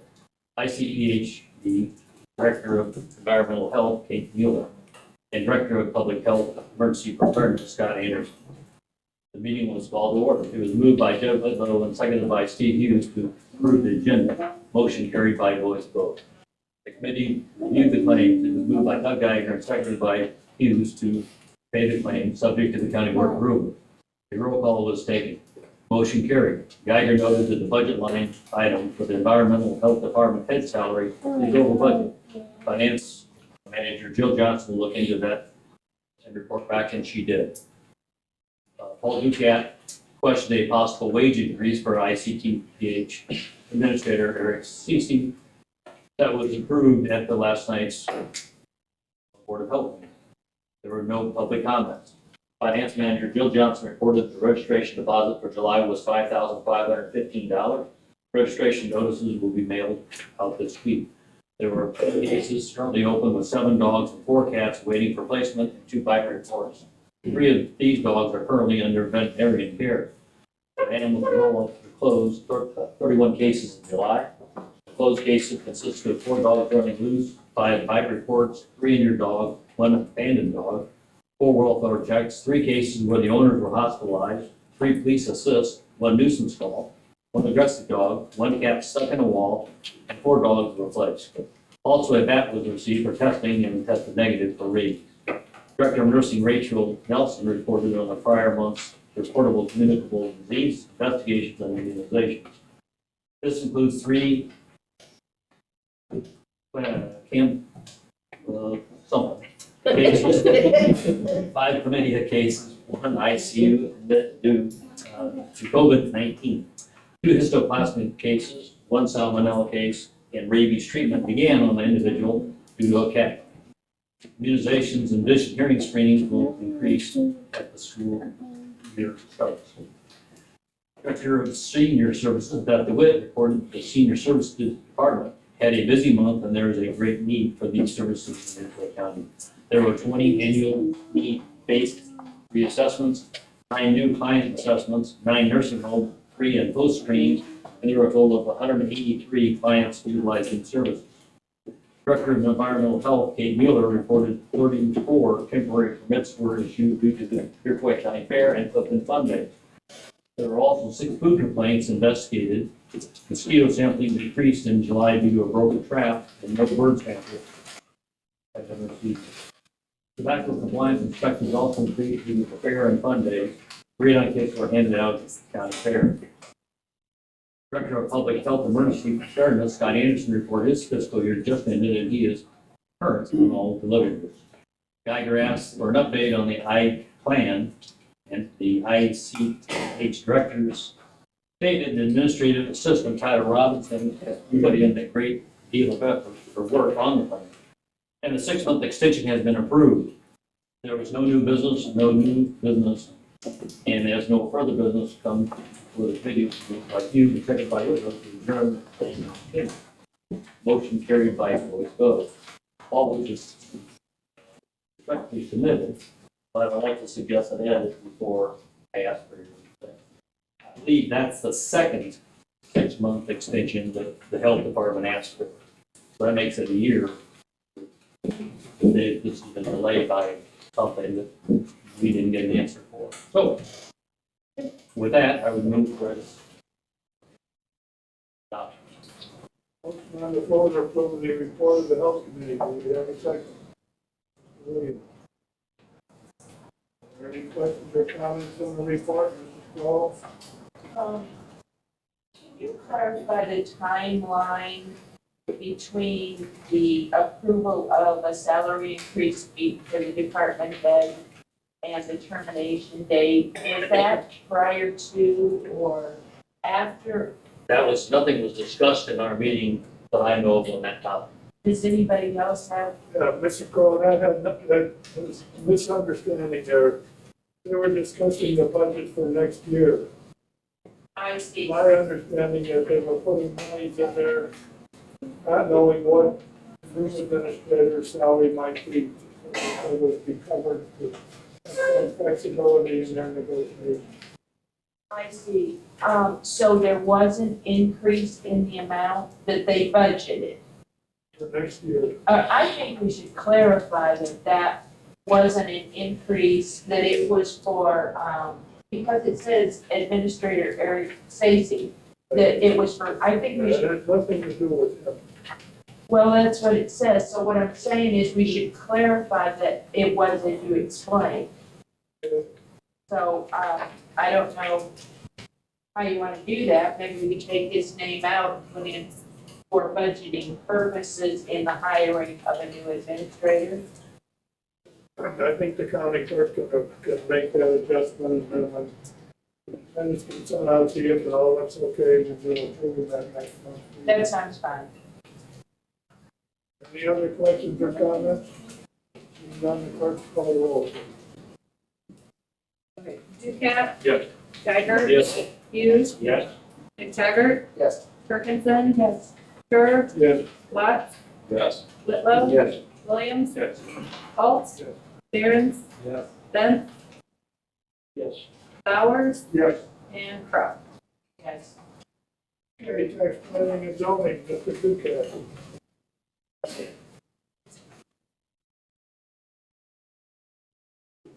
ICPHD Director of Environmental Health Kate Mueller, and Director of Public Health Emergency Preparedness Scott Anderson. The meeting was called to order. It was moved by Jed Whitlow and seconded by Steve Hughes to approve the agenda. Motion carried by voice vote. The committee reviewed the claims. It was moved by Doug Geiger and seconded by Hughes to pay the claim, subject to the county board approval. The roll call was taken. Motion carried. Geiger noted that the budget line item for the Environmental Health Department head salary is over budget. Finance Manager Jill Johnson will look into that and report back, and she did. Paul Ducat questioned a possible wage increase for ICTPH Administrator Eric Cece that was approved at the last night's Board of Health meeting. There were no public comments. Finance Manager Jill Johnson reported the registration deposit for July was $5,515. Registration notices will be mailed out this week. There were 10 cases currently open with 7 dogs and 4 cats waiting for placement and 2 bite reports. 3 of these dogs are currently under veterinarian care. The animals were closed, 31 cases in July. The closed cases consisted of 4 dogs running loose, 5 bite reports, 3 injured dogs, 1 abandoned dog, 4 welfare checks, 3 cases where the owners were hospitalized, 3 police assists, 1 nuisance call, 1 aggressive dog, 1 cat stuck in a wall, and 4 dogs were placed. Also, a bat was received for testing and tested negative for rabies. Director of Nursing Rachel Nelson reported on the prior month's reportable communicable disease investigations and immunizations. This includes 3 cases, 5 chlamydia cases, 1 ICU admit due to COVID-19, 2 histoplasmic cases, 1 salmonella case, and rabies treatment began on the individual due to a cat. Immunizations and vision hearing screenings will increase at the school year starts. Director of Senior Services Beth DeWitt reported the Senior Services Department had a busy month and there is a great need for these services in Iroquois County. There were 20 annual need-based reassessments, 9 new client assessments, 9 nursing home pre and post screenings, and there were a total of 183 clients utilizing services. Director of Environmental Health, Kate Mueller, reported 34 temporary permits were issued due to the Iroquois County Fair and Clifton Fun Day. There were also 6 food complaints investigated. Mosquito sampling decreased in July due to a broken trap and no bird samples. Tobacco compliance inspections also increased due to the fair and fun days. 3 kits were handed out at the county fair. Director of Public Health Emergency Preparedness, Scott Anderson, reported his fiscal year just ended and he is current on all deliverables. Geiger asked for an update on the I plan and the ICH directors stated the administrative assistant, Tyler Robinson, has everybody in a great deal of effort for work on the plan. And the 6-month extension has been approved. There was no new business, and as no further business comes with a video like you, and second by Whitlow, to adjourn. Motion carried by voice vote. All which is respectfully submitted, but I'd like to suggest an edit before I ask for your consent. I believe that's the second 6-month extension that the health department asked for. So that makes it a year. This has been delayed by something that we didn't get an answer for. So, with that, I would move for this. Motion on the floor to approve the report of the health committee. Do we have a second? William. Are there any questions or comments on the report, Mrs. Kroll? Can you clarify the timeline between the approval of a salary increase for the department head and the termination date? Was that prior to or after? Nothing was discussed in our meeting that I know of on that topic. Does anybody else have? Mr. Kroll, that was a misunderstanding there. They were discussing the budget for next year. I see. My understanding is they were putting monies in there, not knowing what new administrator's salary might be. So it would be covered with some flexibility in their negotiations. I see. So there was an increase in the amount that they budgeted. For next year. I think we should clarify that that wasn't an increase, that it was for, because it says Administrator Eric Stacy, that it was for, I think we It should, has nothing to do with him. well, that's what it says. So what I'm saying is we should clarify that it was as you explained. So, I don't know how you want to do that. Maybe we can take his name out and put in for budgeting purposes in the hiring of a new administrator. I think the county clerk can make that adjustment, and it's been sent out to you, and all that's okay, and we'll approve that next month. That sounds fine. Any other questions or comments? Seeing none, the clerk call the roll. Okay. Ducat? Yes. Geiger? Yes. Hughes? Yes. McTaggart? Yes. Kirkhinson? Yes. Sure? Yes. Watts? Yes. Whitlow? Yes. Williams? Yes. Schultz? Yes. Behrens? Yes. Benz? Yes. Bowers? Yes. And Crowe. Yes. Okay, tax planning and zoning, Mr. Ducat.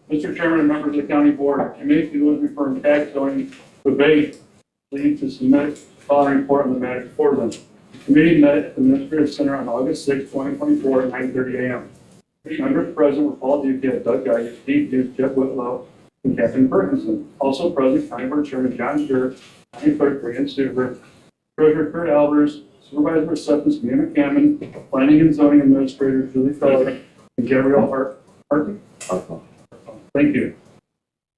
Mr. Chairman and members of the county board, committee to refer tax zoning debate, please to submit following report on the matter before them. The committee met at the Administrative Center on August 6, 2024 at 9:30 a.m. Members present were Paul Ducat, Doug Geiger, Steve Hughes, Jeff Whitlow, and Captain Perkinson. Also present, County Board Chairman John Stewart, County Clerk Brian Stuber, Treasurer Kurt Albers, Supervisor of Acceptance Mia McCammon, Planning and Zoning Administrator Julie Feller, and Gabrielle Hartman. Thank you.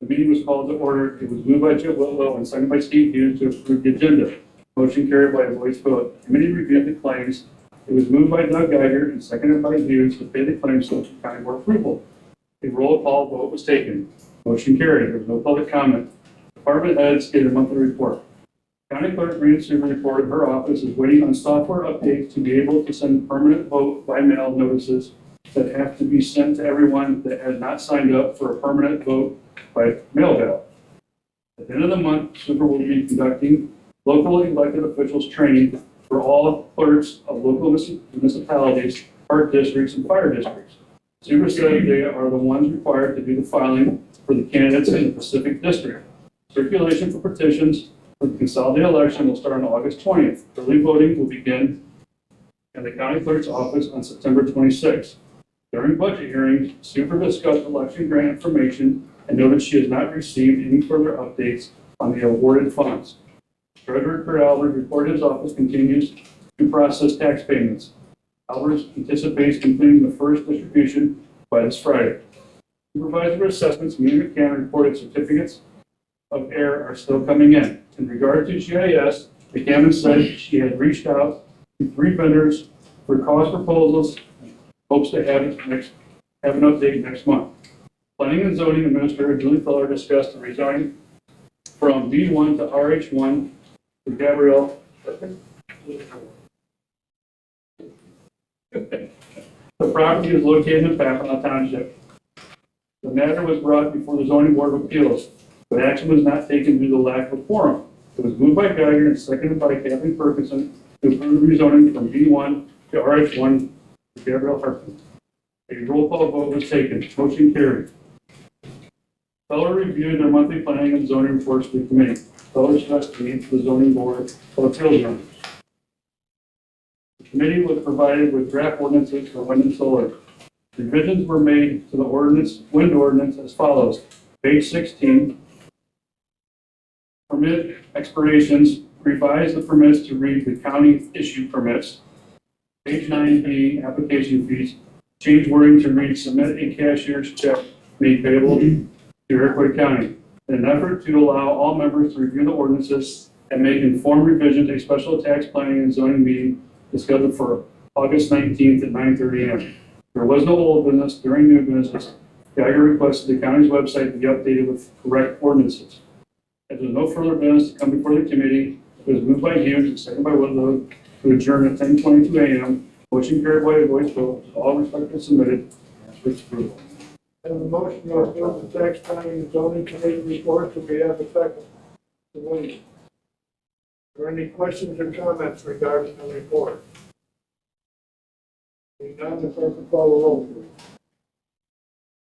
The meeting was called to order. It was moved by Jeff Whitlow and seconded by Steve Hughes to approve the agenda. Motion carried by a voice vote. Committee reviewed the claims. It was moved by Doug Geiger and seconded by Hughes to pay the claims to county board approval. A roll call vote was taken. Motion carried. There was no public comment. Department heads gave a monthly report. County Clerk Brian Stuber reported her office is waiting on software updates to be able to send permanent vote by mail notices that have to be sent to everyone that has not signed up for a permanent vote by mail ballot. At the end of the month, Super will be conducting local elected officials training for all clerks of local municipalities, park districts, and fire districts. Super said they are the ones required to do the filing for the candidates in the Pacific District. Circulation for petitions for the consolidated election will start on August 20th. Early voting will begin in the county clerk's office on September 26th. During budget hearings, Super discussed election grant information and noted she has not received any further updates on the awarded funds. Treasurer Kurt Albers reported his office continues to process tax payments. Albers anticipates completing the first distribution by this Friday. Supervisor assessments, Mia McCann reported certificates of error are still coming in. In regard to GIS, McCammon said she had reached out to 3 vendors for cost proposals, hopes to have an update next month. Planning and zoning administrator Julie Feller discussed the rezoning from B1 to RH1 for Gabrielle. The property is located in Papineau Township. The matter was brought before the zoning board of appeals, but action was not taken due to lack of quorum. It was moved by Geiger and seconded by Kathleen Ferguson to approve rezoning from B1 to RH1 for Gabrielle Hartman. A roll call vote was taken. Motion carried. Feller reviewed their monthly planning and zoning reports to the committee. Feller stressed the need for the zoning board of appeals members. The committee was provided with draft ordinances for wind and solar. Revisions were made to the wind ordinance as follows. Page 16, permit expirations, revise the permits to read the county issued permits. Page 9B, application fees, change wording to read submit a cashier's check made payable to Iroquois County. In an effort to allow all members to review the ordinances and make informed revisions, a special tax planning and zoning meeting is scheduled for August 19th at 9:30 a.m. There was no old business during new business. Geiger requested the county's website to be updated with correct ordinances. As there was no further business to come before the committee, it was moved by Hughes and seconded by Whitlow to adjourn at 10:22 a.m. Motion carried by a voice vote. All respectfully submitted. Ask for its approval. Have a motion to approve the tax planning and zoning committee report. Do we have a second? Are there any questions or comments regarding the report? Seeing none, the clerk will call the roll, please.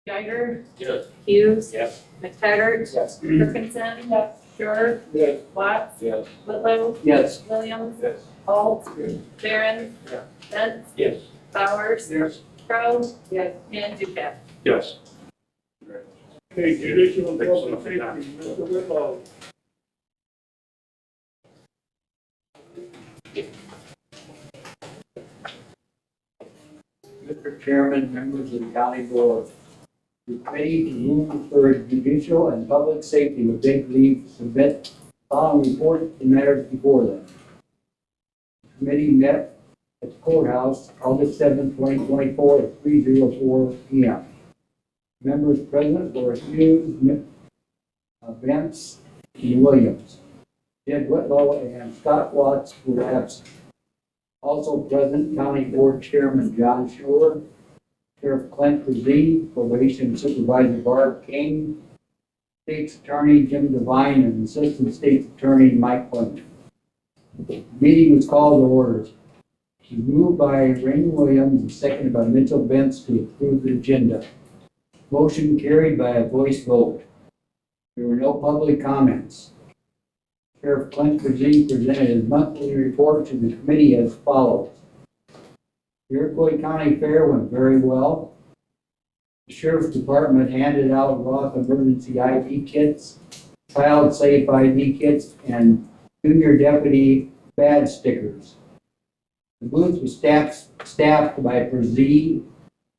Geiger? Yes. Hughes? Yes. McTaggart? Yes. Wilkinson? Yes. Shore? Yes. Watts? Yes. Whitlow? Yes. Williams? Yes. Holt? Yes. Barron? Yeah. Benz? Yes. Bowers? Yes. Crowe? Yes. And Dukenyak. Yes. Okay, judicial and public safety, Mr. Whitlow. Mr. Chairman, members of the county board, the committee to whom for judicial and public safety would beg leave to submit the following report in matters before them. The committee met at the courthouse August 7, 2024 at 3:04 p.m. Members present were Hughes, Bentz, and Williams. Jed Whitlow and Scott Watts were absent. Also present, County Board Chairman John Shore, Sheriff Clint Brzee, Probation Supervisor Barb King, State's Attorney Jim Devine, and Assistant State's Attorney Mike Clement. The meeting was called to order. It was moved by Raymond Williams and seconded by Mitchell Bentz to approve the agenda. Motion carried by a voice vote. There were no public comments. Sheriff Clint Brzee presented his monthly report to the committee as follows. The Iroquois County Fair went very well. The Sheriff's Department handed out Roth emergency ID kits, child safe ID kits, and junior deputy badge stickers. The booth was staffed by Brzee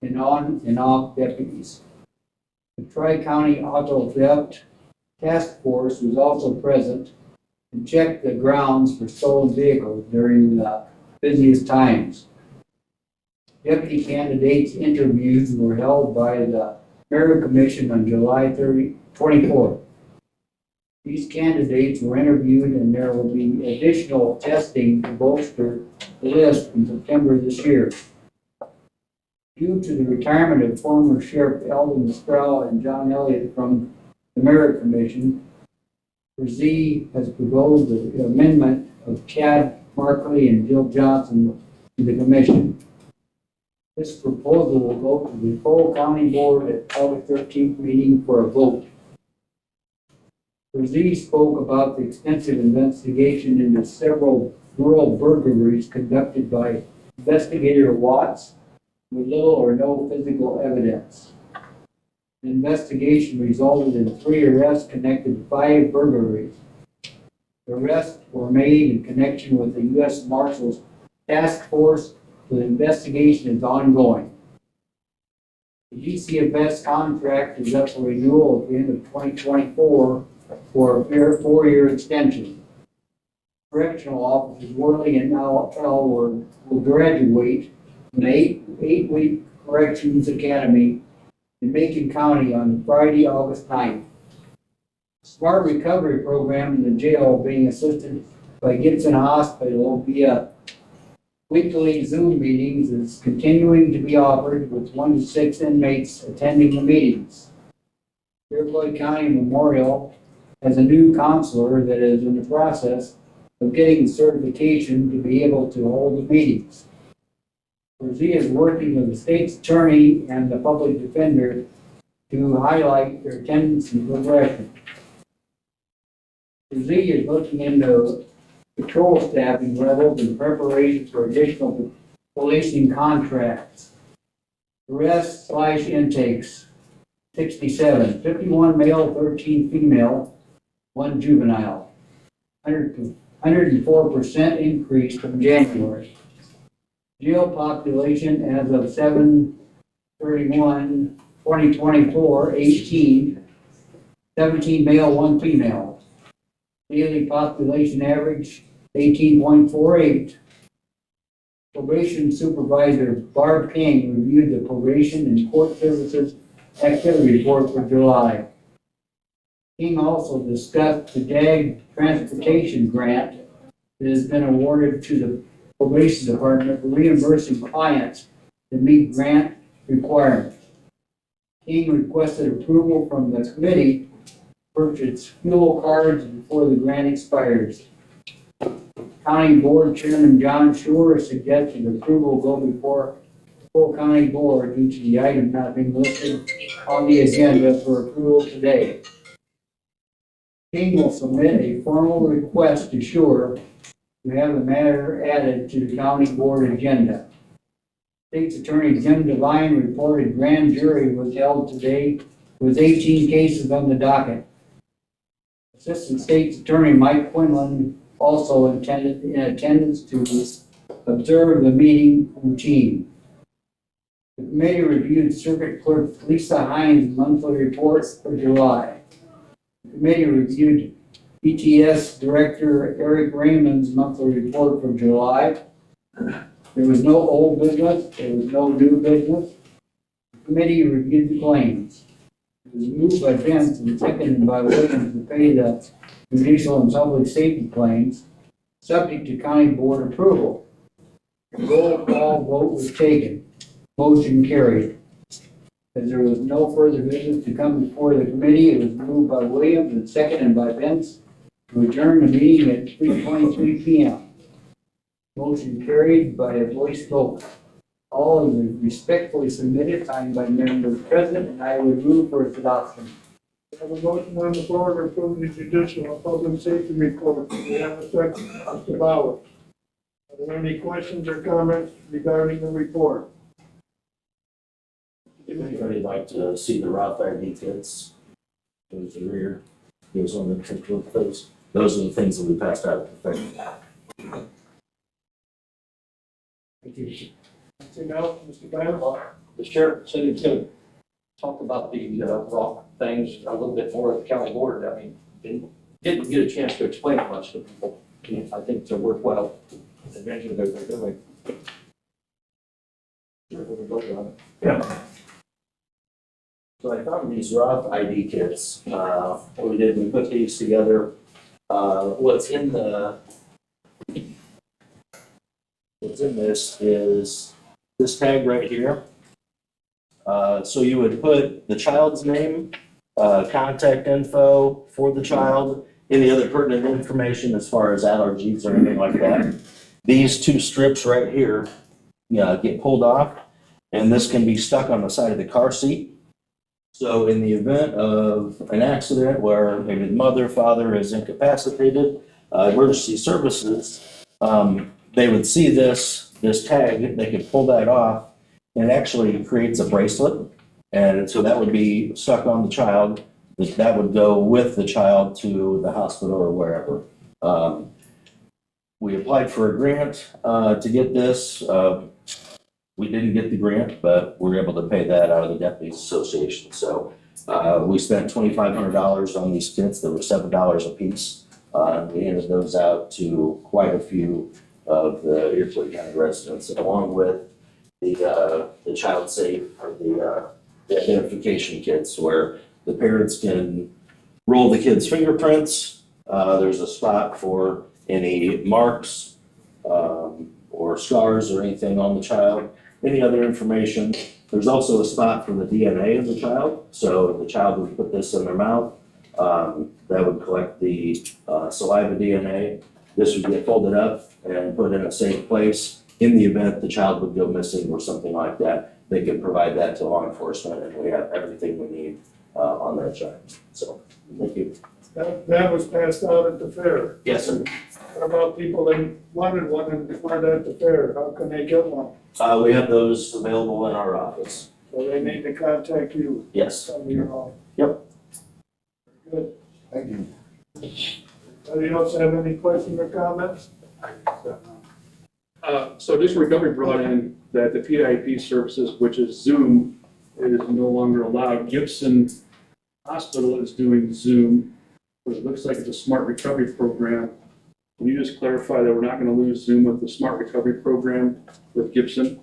and on and off deputies. The Tri-County Auto Theft Task Force was also present and checked the grounds for stolen vehicles during the busiest times. Deputy candidates' interviews were held by the Merit Commission on July 24th. These candidates were interviewed and there will be additional testing to bolster the list in September this year. Due to the retirement of former Sheriff Eldon Stroud and John Elliott from the Merit Commission, Brzee has proposed the amendment of Chad Markley and Jill Johnson to the commission. This proposal will go to the full county board at August 13th meeting for a vote. Brzee spoke about the extensive investigation into several rural burglaries conducted by investigator Watts with little or no physical evidence. The investigation resulted in 3 arrests connected to 5 burglaries. The arrests were made in connection with the U.S. Marshals Task Force, so the investigation is ongoing. The DCFS contract is up for renewal at the end of 2024 for a fair 4-year extension. Correctional officers Worley and Elward will graduate from an eight-week corrections academy in Macon County on Friday, August 9th. Smart recovery program in the jail being assisted by Gibson Hospital via weekly Zoom meetings is continuing to be offered with 1 to 6 inmates attending the meetings. Iroquois County Memorial has a new counselor that is in the process of getting certification to be able to hold the meetings. Brzee is working with the state's attorney and the public defender to highlight their attendance and progression. Brzee is looking into patrol staffing levels in preparation for additional policing contracts. Arrests/intakes, 67, 51 male, 13 female, 1 juvenile. 104% increase from January. Jail population as of 7/31/2024, 18, 17 male, 1 female. Daily population average 18.48. Probation supervisor Barb King reviewed the probation and court services activity report for July. King also discussed the DAG transportation grant that has been awarded to the probation department for reimbursing clients to meet grant requirements. King requested approval from the committee to purchase fuel cards before the grant expires. County Board Chairman John Shore suggested approval go before full county board due to the item not being listed on the agenda for approval today. King will submit a formal request to Shore to have the matter added to the county board agenda. State's Attorney Jim Devine reported grand jury was held today with 18 cases on the docket. Assistant State's Attorney Mike Quinlan also attended in attendance to observe the meeting routine. The committee reviewed Circuit Clerk Lisa Hines' monthly report for July. The committee reviewed ETS Director Eric Raymond's monthly report for July. There was no old business, there was no new business. The committee reviewed the claims. It was moved by Vince and seconded by Williams to pay the judicial and public safety claims, subject to county board approval. A roll call vote was taken. Motion carried. As there was no further business to come before the committee, it was moved by Williams and seconded by Vince to adjourn the meeting at 3:23 p.m. Motion carried by a voice vote. All is respectfully submitted, signed by members present, and I would move for its adoption. We have a motion on the floor to approve the judicial and public safety report. We have a second, Mr. Bauer. Are there any questions or comments regarding the report? If anybody would like to see the Roth ID kits, go to the rear, goes on the picture of those. Those are the things that we passed out. Thank you. Anything else, Mr. Banner? The sheriff said he's gonna talk about the Roth things a little bit more at the county board. I mean, didn't get a chance to explain much to people. I think it's a worthwhile adventure that they're doing. Yeah. So I found these Roth ID kits. What we did, we put these together. What's in this is this tag right here. So you would put the child's name, contact info for the child, any other pertinent information as far as allergies or anything like that. These two strips right here get pulled off, and this can be stuck on the side of the car seat. So in the event of an accident where maybe the mother, father is incapacitated, emergency services, they would see this tag, they could pull that off, and it actually creates a bracelet. And so that would be stuck on the child. That would go with the child to the hospital or wherever. We applied for a grant to get this. We didn't get the grant, but we're able to pay that out of the Deputies Association. So we spent $2,500 on these kits that were $7 a piece. We handed those out to quite a few of the Iroquois County residents, along with the child safe or the identification kits where the parents can roll the kids' fingerprints. There's a spot for any marks or scars or anything on the child, any other information. There's also a spot for the DNA of the child. So the child would put this in their mouth. That would collect the saliva DNA. This would get folded up and put in a safe place. In the event the child would go missing or something like that, they can provide that to law enforcement, and we have everything we need on that side. So, thank you. That was passed out at the fair. Yes, sir. What about people that wanted one and weren't at the fair? How can they get one? We have those available in our office. So they need to contact you. Yes. Come to your office. Yep. Good. Thank you. Anybody else have any questions or comments? So District Recovery brought in that the PIP services, which is Zoom, is no longer allowed. Gibson Hospital is doing Zoom, but it looks like it's a smart recovery program. Can you just clarify that we're not gonna lose Zoom with the smart recovery program with Gibson?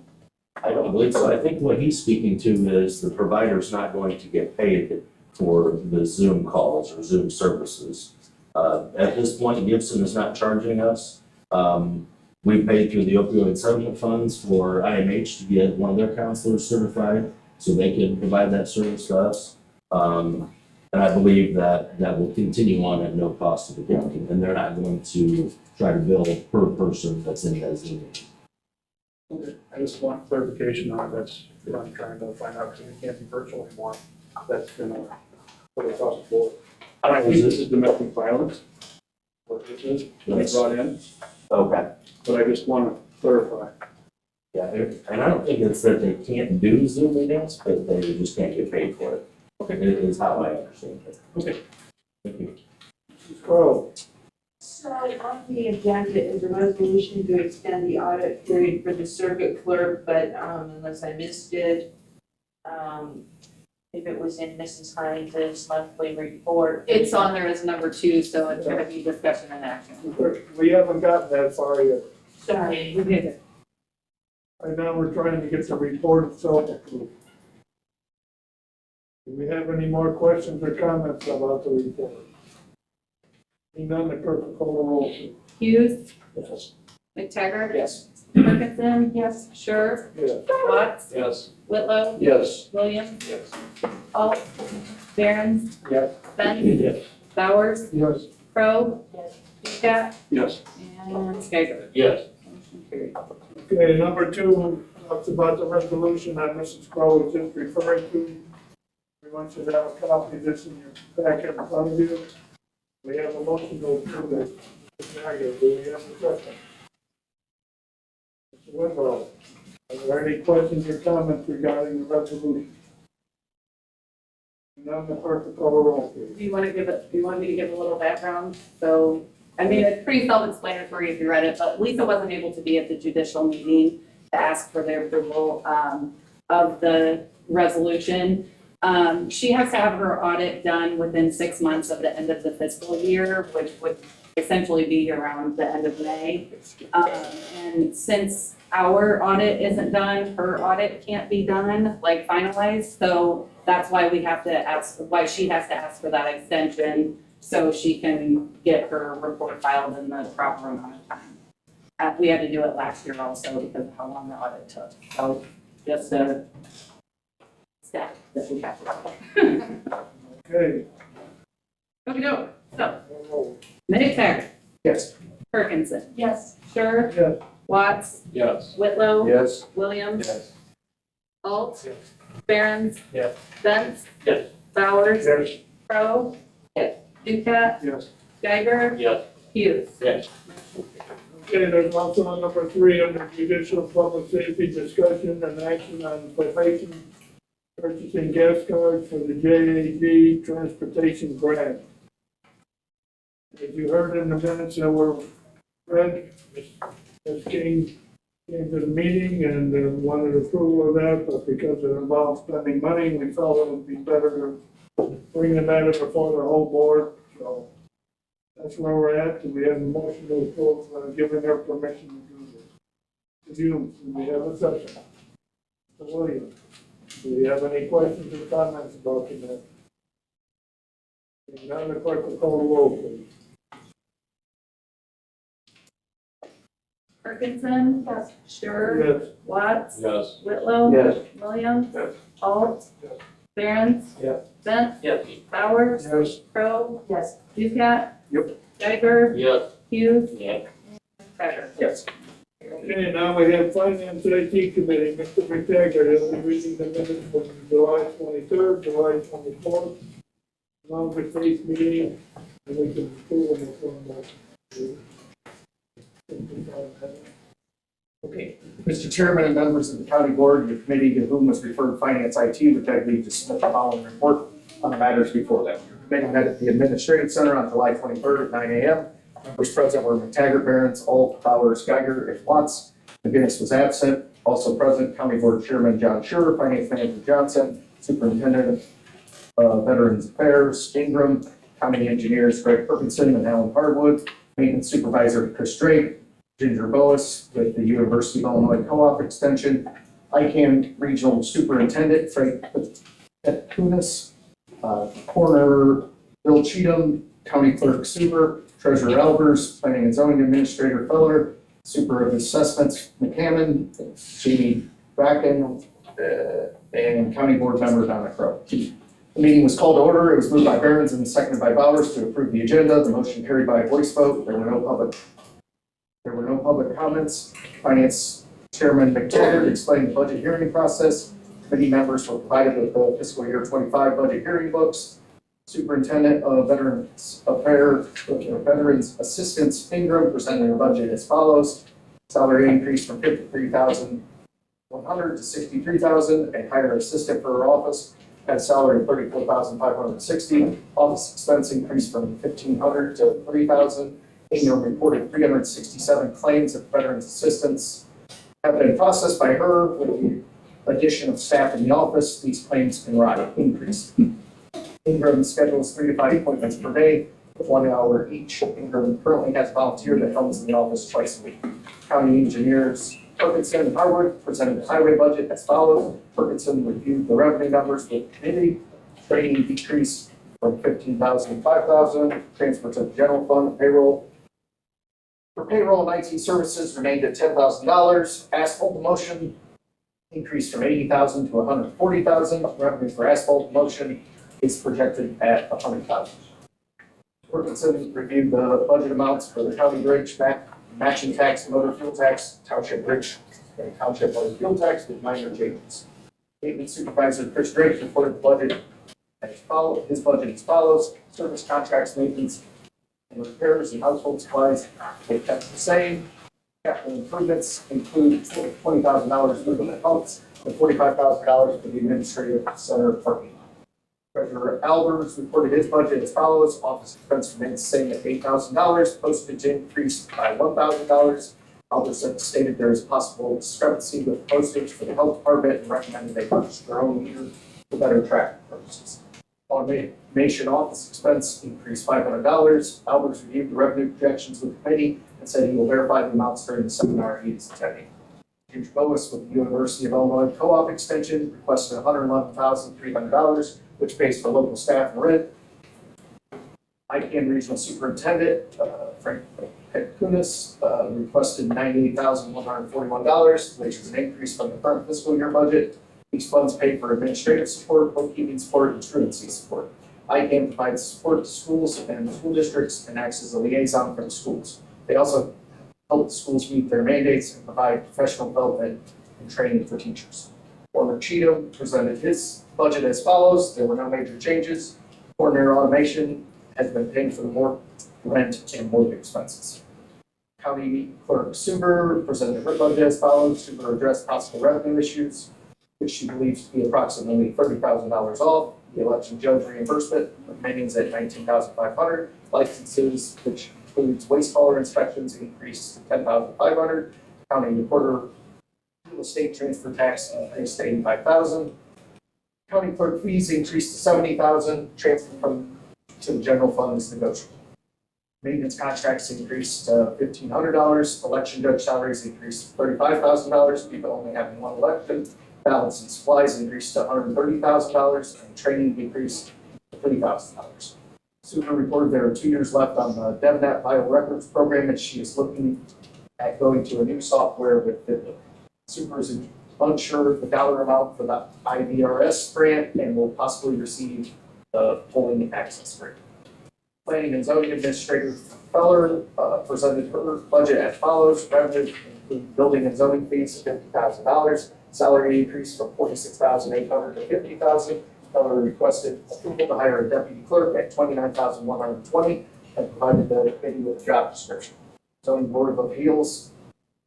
I don't believe so. I think what he's speaking to is the provider's not going to get paid for the Zoom calls or Zoom services. At this point, Gibson is not charging us. We paid through the opioid settlement funds for IMH to get one of their counselors certified so they can provide that service to us. And I believe that that will continue on at no cost to the county, and they're not going to try to bill per person that's in that Zoom. Okay. I just want clarification on it. That's what I'm trying to find out, because we can't be virtual anymore. That's gonna put us across the board. I don't think this is domestic violence, what this is, that I brought in, Okay. but I just want to clarify. Yeah, and I don't think it's that they can't do Zoom meetings, but they just can't get paid for it. Okay. It is how I understand it. Okay. Thank you. Carl. So on the agenda is a resolution to extend the audit period for the circuit clerk, but unless I missed it, if it was in Mrs. Hines' monthly report. It's on there as number 2, so it's gonna be discussion and action. We haven't gotten that far yet. Sorry. Right now, we're trying to get the report itself approved. Do we have any more questions or comments about the report? Seeing none, the clerk will call the roll, please. Hughes, Yes. McTaggart. Yes. Ferguson. Yes. Sure. Yes. Watts. Yes. Whitlow. Yes. Williams. Yes. Alt. Barron's. Yes. Benz. Yes. Bowers. Yes. Crowe. Ducat. Yes. And Geiger. Yes. Motion carried. Okay, number 2 talks about the resolution that Mrs. Crowe was just referring to. We want you to have a copy of this in your packet in front of you. We have a motion to approve it. Mr. Geiger, do we have a second? Mr. Whitlow, are there any questions or comments regarding the resolution? None, the clerk will call the roll, please. Do you want me to give a little background? So, I mean, it's pretty self-explanatory if you read it, but Lisa wasn't able to be at the judicial meeting to ask for their approval of the resolution. She has to have her audit done within 6 months of the end of the fiscal year, which would essentially be around the end of May. And since our audit isn't done, her audit can't be done, like finalized. So that's why we have to ask, why she has to ask for that extension so she can get her report filed in the proper amount of time. We had to do it last year also because of how long the audit took. So just a step that we have to. Okay. Okay, go. So, McTaggart. Yes. Perkinson. Yes. Sure. Yes. Watts. Yes. Whitlow. Yes. Williams. Yes. Alt. Yes. Barron's. Yes. Benz. Yes. Bowers. Yes. Crowe. Yes. Ducat. Yes. Geiger. Yes. Hughes. Yes. Okay, there's also on number 3 under judicial public safety discussion and action on probation purchasing gas cards for the JAG transportation grant. As you heard in the minutes that were read, Ms. King came to the meeting and wanted approval of that, but because it involves spending money, we felt it would be better to bring the matter before the whole board, so that's where we're at. Do we have a motion to approve, giving their permission to do this? Do you, do we have a session? Mr. Williams, do we have any questions or comments about the matter? Now the clerk will call the roll, please. Parkinson? Yes. Sure. Yes. Watts? Yes. Whitlow? Yes. Williams? Yes. Alt? Yes. Barron's? Yes. Bent? Yes. Bowers? Yes. Crowe? Yes. Ducat? Yep. Geiger? Yes. Hughes? Yes. Better. Yes. Okay, now we have Finance IT Committee, Mr. McTaggart, he'll be reading the minutes from July 23rd, July 24th, longer face meeting, and we can approve them from the. Okay, Mr. Chairman and members of the county board, your committee to whom was referred Finance IT would beg leave to submit the following report on the matters before them. Your committee met at the Administrative Center on July 23rd at 9 a.m. Members present were McTaggart, Barron's, Alt, Bowers, Geiger, and Watts. McGinnis was absent. Also present, County Board Chairman John Schurer, Finance Manager Johnson, Superintendent of Veterans Affairs Ingram, County Engineers Greg Perkinson and Alan Hardwood, Maintenance Supervisor Chris Drake, Ginger Boas with the University of Illinois Co-op Extension, ICANN Regional Superintendent Frank Kunis, Coroner Bill Cheatham, County Clerk Super, Treasurer Albers, Planning and Zoning Administrator Feller, Super of Assessments McCammon, Jamie Bracken, and County Board Member Donna Crowe. The meeting was called to order. It was moved by Barron's and seconded by Bowers to approve the agenda. The motion carried by a voice vote. There were no public comments. Finance Chairman McTaggart explained the budget hearing process. Committee members were provided with the fiscal year 25 budget hearing books. Superintendent of Veterans Affairs, Veterans Assistance Ingram presented a budget as follows. Salary increase from $53,100 to $63,000. A higher assistant for her office at a salary of $34,560. Office expense increased from $1,500 to $3,000. Ingram reported 367 claims of veterans assistance have been processed by her. With the addition of staff in the office, these claims can increase. Ingram schedules 3 to 5 appointments per day, with 1 hour each. Ingram currently has a volunteer that comes in the office twice a week. County engineers Perkinson and Harwood presented the highway budget as follows. Perkinson reviewed the revenue numbers with the committee. Training decreased from $15,000 to $5,000. Transfer to the general fund. Payroll. For payroll and IT services remained at $10,000. Asphalt motion increased from $80,000 to $140,000. Revenue for asphalt motion is projected at $100,000. Perkinson reviewed the budget amounts for the county bridge, matching tax, motor fuel tax, township bridge, and township motor fuel tax with minor changes. Maintenance Supervisor Chris Drake reported the budget as follows. His budget as follows. Service contracts, maintenance, and repairs and household supplies, they kept the same. Capital improvements include $20,000 for the pumps and $45,000 for the administrative center parking. Treasurer Albers reported his budget as follows. Office expense remains the same at $8,000. Postage increased by $1,000. Albers stated there is possible discrepancy with postage for the health department and recommended they purchase their own meter for better tracking purposes. Automation office expense increased $500. Albers reviewed the revenue projections with the committee and said he will verify the amounts during the seminar he is attending. Ginger Boas with the University of Illinois Co-op Extension requested $111,300, which pays for local staff and rent. ICANN Regional Superintendent Frank Kunis requested $98,141, which is an increase from the current fiscal year budget. These funds pay for administrative support, bookkeeping support, and truancy support. ICANN provides support to schools and school districts and acts as a liaison for the schools. They also help the schools meet their mandates and provide professional development and training for teachers. Coroner Cheatham presented his budget as follows. There were no major changes. Coordinator automation has been paying for the rent and mortgage expenses. County Clerk Super presented her budget as follows. Super addressed possible revenue issues, which she believes to be approximately $30,000 off. The election judge reimbursement remaining at $19,500. Licenses, which includes waste hauler inspections, increased to $10,500. County recorder real estate transfer tax increased to $85,000. County clerk fees increased to $70,000, transfer to the general fund is negotiable. Maintenance contracts increased to $1,500, election judge salaries increased to $35,000, people only having one election. Balance and supplies increased to $130,000, and training decreased to $30,000. Super reported there are 2 years left on the DevNet Vital Records program, and she is looking at going to a new software with Fitbit. Super is unsure of the dollar amount for the IVRS grant and will possibly receive the polling access grant. Planning and zoning administrator Feller presented her budget as follows. Revenue include building and zoning fees of $50,000. Salary increase from $46,800 to $50,000. Feller requested approval to hire a deputy clerk at $29,120 and provided the committee with a job description. Zoning Board of Appeals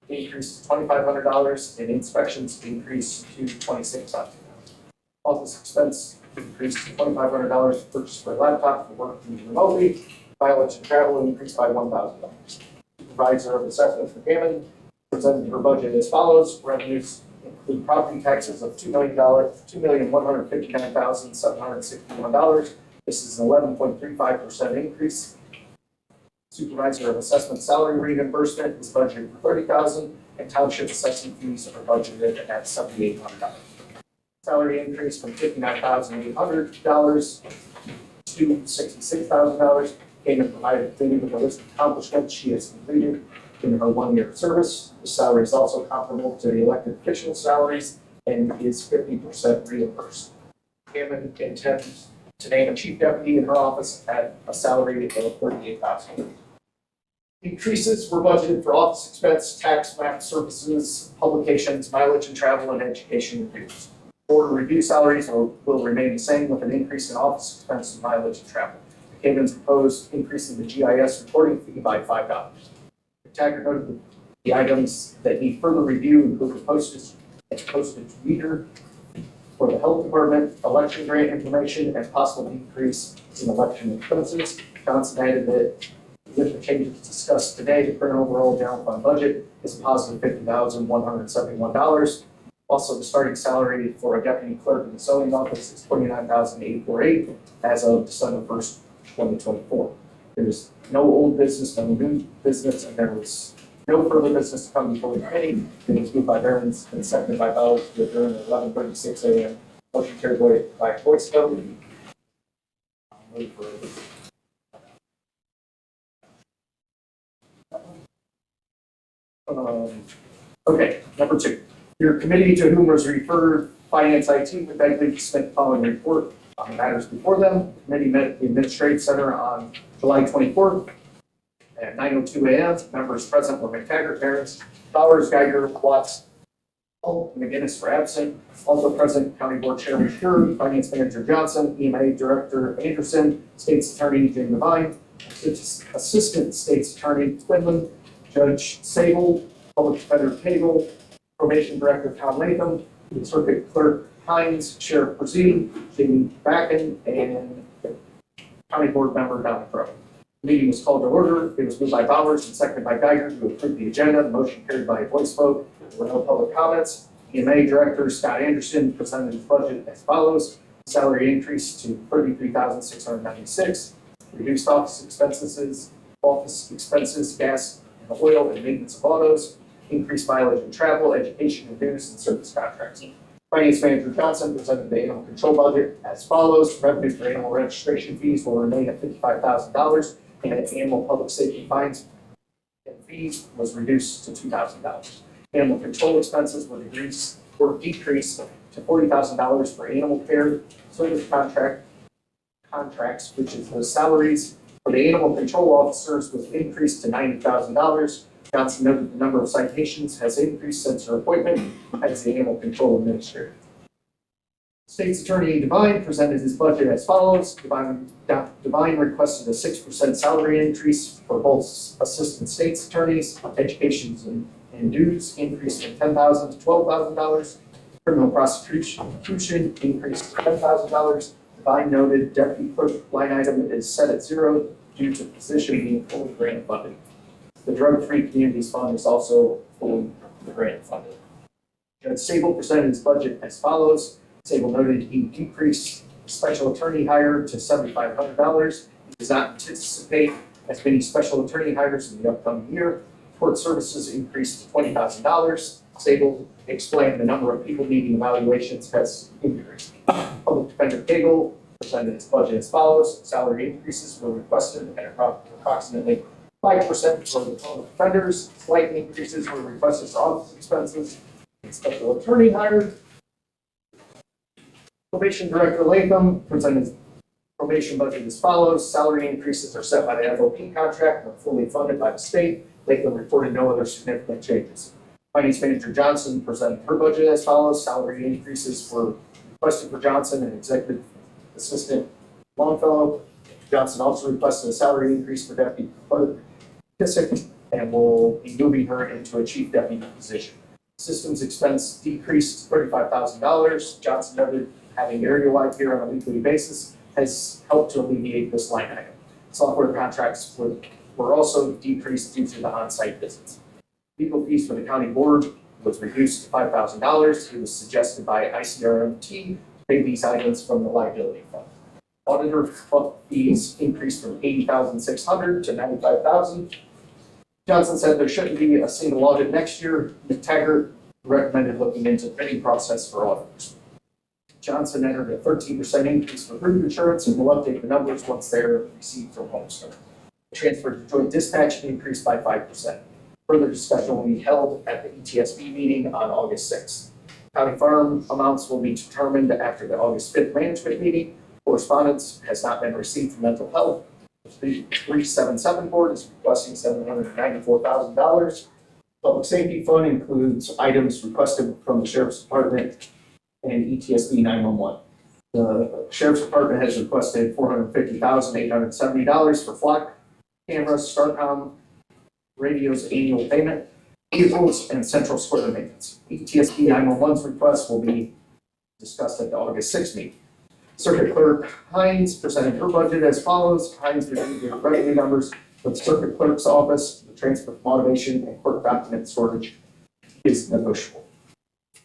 increased to $2,500 and inspections increased to $26,000. Office expense increased to $2,500 to purchase for a laptop for working remotely. Mileage and travel increased by $1,000. Supervisor of Assessment for Hammond presented her budget as follows. Revenues include property taxes of $2,159,761. This is an 11.35% increase. Supervisor of Assessment salary reimbursement is budgeted for $30,000, and township assessment fees are budgeted at $7,800. Salary increase from $59,800 to $66,000. Payment provided Katie with a list of accomplishments she has completed in her 1 year of service. The salary is also comparable to the elected official salaries and is 50% reimbursed. Hammond intends to name a chief deputy in her office at a salary of $38,000. Increases were budgeted for office expense, tax, map services, publications, mileage and travel, and education reviews. Board review salaries will remain the same with an increase in office expense and mileage and travel. Haven's proposed increasing the GIS reporting fee by $5. Taggart noted the items that need further review include the postage reader for the health department, election grant information, and possible decrease in election expenses. Johnson added that with the changes discussed today, the current overall general fund budget is a positive $50,171. Also, the starting salary for a deputy clerk in the zoning office is $29,848 as of December 1st, 2024. There's no old business, no new business, and there was no further business to come before the committee. It was moved by Burns and seconded by Bell to adjourn at 11:36 a.m. Motion carried by voice vote. Okay, number 2. Your committee to whom was referred, Finance IT, would beg leave to submit the following report on the matters before them. The committee met at the Administrative Center on July 24th at 9:02 a.m. Members present were McTaggart, Barons, Bowers, Geiger, Watts, Hull, and McGinnis were absent. Also present, County Board Chairman Shure, Finance Manager Johnson, EMA Director Anderson, State's Attorney Jane Devine, Assistant State's Attorney Quinlan, Judge Sable, Public Defender Cable, Probation Director Tom Latham, Circuit Clerk Hines, Sheriff Brzee, Jamie Backen, and County Board Member Donnie Crowe. The meeting was called to order. It was moved by Bowers and seconded by Geiger to approve the agenda. The motion carried by a voice vote. There were no public comments. EMA Director Scott Anderson presented his budget as follows. Salary increase to $33,696. Reduced office expenses, gas and oil and maintenance of autos. Increased mileage and travel, education and dues, and service contracts. Finance Manager Johnson presented the animal control budget as follows. Revenue for animal registration fees will remain at $55,000, and animal public safety fines and fees was reduced to $2,000. Animal control expenses were decreased to $40,000 for animal care service contracts, which is the salaries for the animal control officers was increased to $90,000. Johnson noted the number of citations has increased since her appointment as the Animal Control Administrator. State's Attorney Devine presented his budget as follows. Devine requested a 6% salary increase for both Assistant State's Attorneys. Educations and dues increased from $10,000 to $12,000. Criminal prosecution increased to $10,000. Devine noted Deputy Clerk line item is set at 0 due to the position being fully grant funded. The Drug Free Communities Fund is also fully grant funded. Judge Sable presented his budget as follows. Sable noted he decreased special attorney hire to $7,500. He does not anticipate as many special attorney hires in the upcoming year. Court services increased to $20,000. Sable explained the number of people needing evaluations has increased. Public Defender Cagle presented his budget as follows. Salary increases were requested at approximately 5% for the public defenders. Slight increases were requested for office expenses. Special attorney hired. Probation Director Latham presented his probation budget as follows. Salary increases are set by the FOP contract and are fully funded by the state. Latham reported no other significant changes. Finance Manager Johnson presented her budget as follows. Salary increases were requested for Johnson and Executive Assistant Longfellow. Johnson also requested a salary increase for Deputy Clerk Kissick and will be moving her into a Chief Deputy position. Systems expense decreased $35,000. Johnson noted having area-wide here on a weekly basis has helped to alleviate this line item. Software contracts were also decreased due to the on-site visits. Legal fees for the county board was reduced to $5,000. It was suggested by ICRMT to pay these items from the liability fund. Auditor fees increased from $80,600 to $95,000. Johnson said there shouldn't be a single audit next year. McTaggart recommended looking into the bidding process for auditors. Johnson entered a 13% increase for group insurance and will update the numbers once they're received from Homestar. Transfer to joint dispatch increased by 5%. Further discussion will be held at the ETSB meeting on August 6th. County farm amounts will be determined after the August 5th management meeting. Correspondence has not been received from mental health. The 377 board is requesting $794,000. Public safety fund includes items requested from the Sheriff's Department and ETSB 911. The Sheriff's Department has requested $450,870 for flock cameras, Starcom, radios annual payment, vehicles, and central square maintenance. ETSB 911's request will be discussed at the August 6th meeting. Circuit Clerk Hines presented her budget as follows. Hines reviewed the revenue numbers for the Circuit Clerk's office. The transfer from automation and court document storage is negotiable.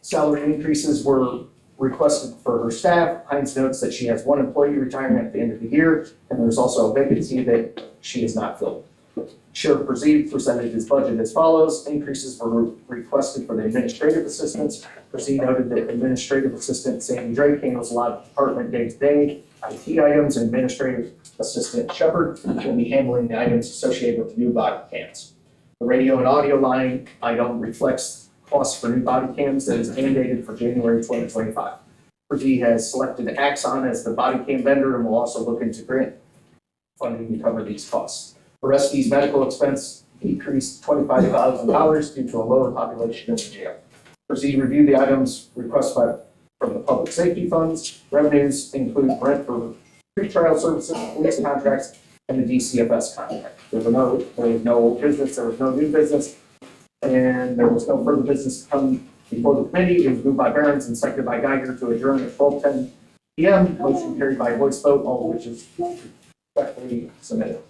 Salary increases were requested for her staff. Hines notes that she has one employee retiring at the end of the year, and there's also a vacancy that she is not filled. Sheriff Brzee presented his budget as follows. Increases were requested for the administrative assistants. Brzee noted that administrative assistant Sandy Drake handles a lot of department day-to-day IT items, and administrative assistant Shepard will be handling the items associated with the new body cams. The radio and audio line item reflects costs for new body cams that is mandated for January 2025. Brzee has selected Axon as the body cam vendor and will also look into grant funding to cover these costs. Orestes medical expense decreased $25,000 due to a lower population in the jail. Brzee reviewed the items requested from the public safety funds. Revenues include rent for pretrial services, police contracts, and the DCFS contract. There was no business, there was no new business, and there was no further business to come before the committee. It was moved by Behrens and seconded by Geiger to adjourn at 12:10 p.m. Motion carried by voice vote, all of which is respectfully submitted.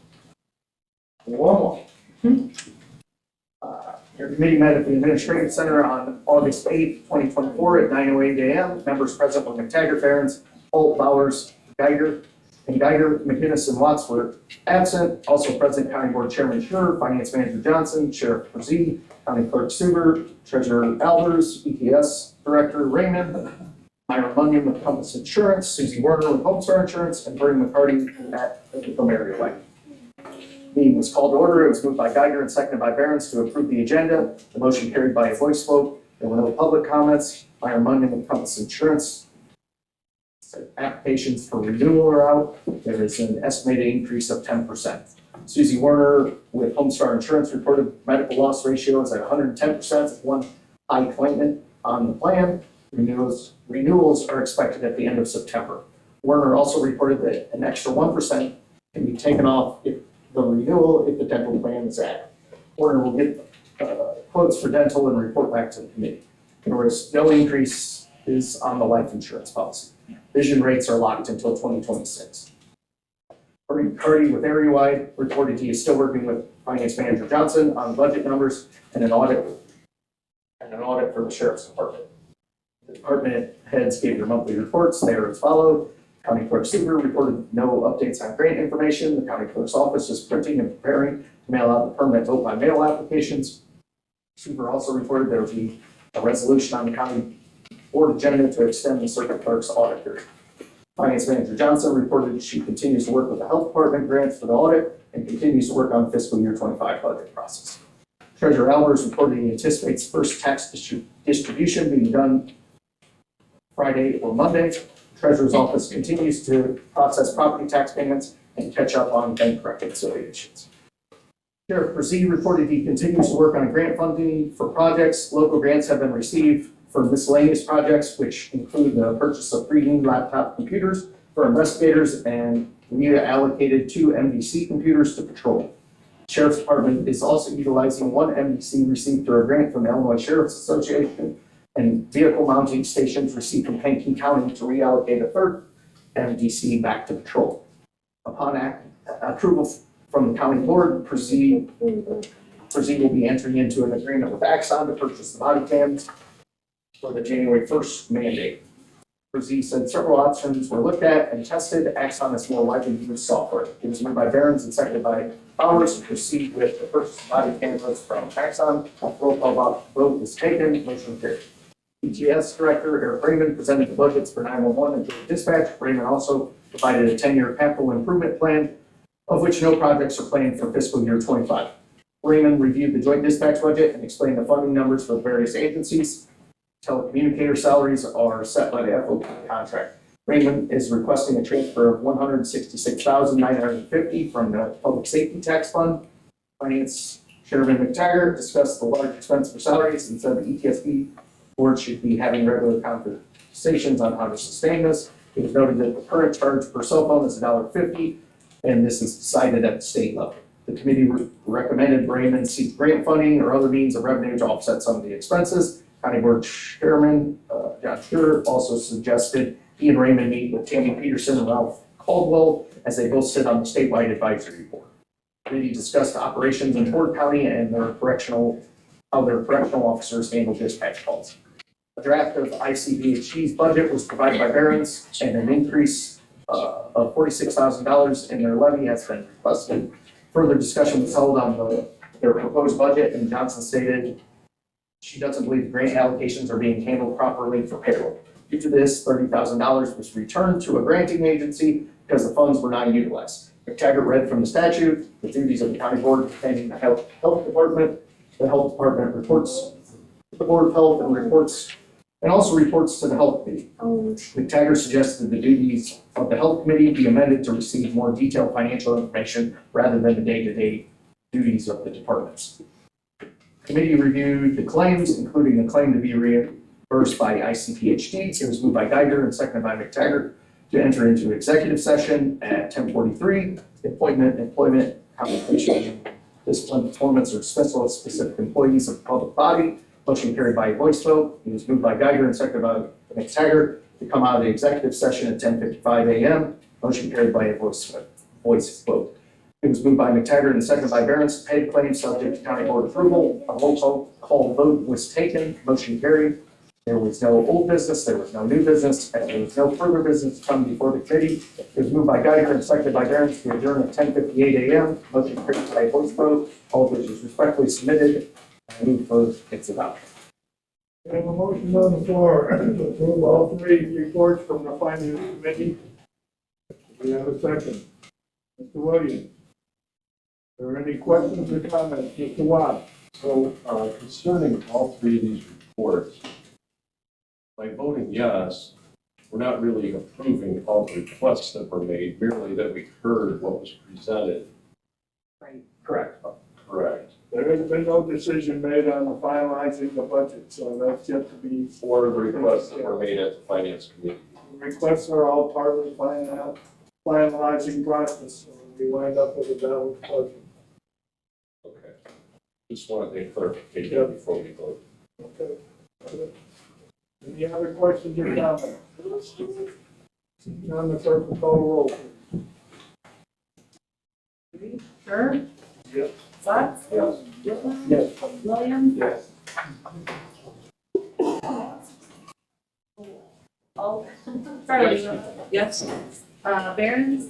Your committee met at the Administrative Center on August 8th, 2024 at 9:08 a.m. Members present were McTaggart, Behrens, Holt, Bowers, Geiger, McGinnis, and Watts were absent. Also present, County Board Chairman Schnur, Finance Manager Johnson, Sheriff Brzee, County Clerk Suber, Treasurer Albers, ETS Director Raymond, Myra Munyon with Compass Insurance, Susie Werner with Homestar Insurance, and Bernie McCarty from Area Way. Meeting was called to order. It was moved by Geiger and seconded by Behrens to approve the agenda. The motion carried by a voice vote. There were no public comments. Myra Munyon with Compass Insurance. Applications for renewal are out. There is an estimated increase of 10%. Susie Werner with Homestar Insurance reported medical loss ratio is at 110% with one high claimant on the plan. Renewals are expected at the end of September. Werner also reported that an extra 1% can be taken off if the dental plan is added. Werner will get quotes for dental and report back to the committee. There was no increase is on the life insurance policy. Vision rates are locked until 2026. Bernie McCarty with Area-Wide reported he is still working with Finance Manager Johnson on budget numbers and an audit and an audit for the sheriff's department. The department heads gave their monthly reports. They are as followed. County Clerk Seaver reported no updates on grant information. The County Clerk's office is printing and preparing to mail out the permanent vote by mail applications. Seaver also reported there will be a resolution on the county board agenda to extend the circuit clerk's audit period. Finance Manager Johnson reported she continues to work with the health department grants for the audit and continues to work on fiscal year 25 budget process. Treasurer Albers reported he anticipates first tax distribution being done Friday or Monday. Treasurer's office continues to process property tax payments and catch up on bank reconciliations. Sheriff Brzee reported he continues to work on grant funding for projects. Local grants have been received for miscellaneous projects, which include the purchase of 3 new laptop computers for investigators, and we allocated 2 MDC computers to patrol. Sheriff's Department is also utilizing 1 MDC received through a grant from the Illinois Sheriff's Association and vehicle mounting stations received from Kankakee County to reallocate a 3rd MDC back to patrol. Upon approval from the county board, Brzee will be entering into an agreement with Axon to purchase the body cams for the January 1st mandate. Brzee said several options were looked at and tested. Axon is more widely used software. It was moved by Behrens and seconded by Powers to proceed with the purchase of body cameras from Axon. Roll call vote is taken. Motion carried. ETS Director Eric Raymond presented the budgets for 911 and joint dispatch. Raymond also provided a 10-year capital improvement plan, of which no projects are planned for fiscal year 25. Raymond reviewed the joint dispatch budget and explained the funding numbers for the various agencies. Telecommunicator salaries are set by the FOP contract. Raymond is requesting a transfer of $166,950 from the Public Safety Tax Fund. Finance Chairman McTaggart discussed the large expense for salaries and said the ETSB board should be having regular conversations on how to sustain this. It was noted that the current charge per cell phone is $1.50, and this is decided at the state level. The committee recommended Raymond seek grant funding or other means of revenue to offset some of the expenses. County Board Chairman John Schur also suggested he and Raymond meet with Tammy Peterson and Ralph Caldwell as they both sit on the statewide advisory board. The committee discussed operations in Ford County and how their correctional officers handle dispatch calls. A draft of ICBHG's budget was provided by Behrens, and an increase of $46,000 in their levy has been requested. Further discussion was held on their proposed budget, and Johnson stated she doesn't believe the grant allocations are being handled properly for payroll. Due to this, $30,000 was returned to a granting agency because the funds were not utilized. McTaggart read from the statute the duties of the county board pertaining to the health department. The health department reports to the Board of Health and also reports to the health committee. McTaggart suggested the duties of the health committee be amended to receive more detailed financial information rather than the day-to-day duties of the departments. The committee reviewed the claims, including the claim to be reimbursed by ICPHD. It was moved by Geiger and seconded by McTaggart to enter into executive session at 10:43. Employment, compensation, discipline, performance, or dismissal of specific employees of the public body. Motion carried by a voice vote. It was moved by Geiger and seconded by McTaggart to come out of the executive session at 10:55 a.m. Motion carried by a voice vote. It was moved by McTaggart and seconded by Behrens to pay the claims subject to county board approval. A roll call vote was taken. Motion carried. There was no old business. There was no new business. And there was no further business to come before the committee. It was moved by Geiger and seconded by Behrens to adjourn at 10:58 a.m. Motion carried by a voice vote. All of which is respectfully submitted. I move for its adoption. We have a motion on the floor to approve all 3 reports from the Finance Committee. We have a second. Mr. Williams. Are there any questions or comments? Mr. Watt. So concerning all 3 of these reports, by voting yes, we're not really approving all the requests that were made, merely that we heard what was presented. Right. Correct. Correct. There has been no decision made on the finalizing the budget, so that's yet to be. Or the requests that were made at the Finance Committee. The requests are all part of the finalizing process, so we wind up with a balanced budget. Okay. Just wanted a clarification before we vote. Okay. Any other questions or comments? None, the clerk will call the roll. Sure. Yes. Sutton? Yes. Whitman? Yes. Williams? Yes. Paul? Charlie? Yes. Barron?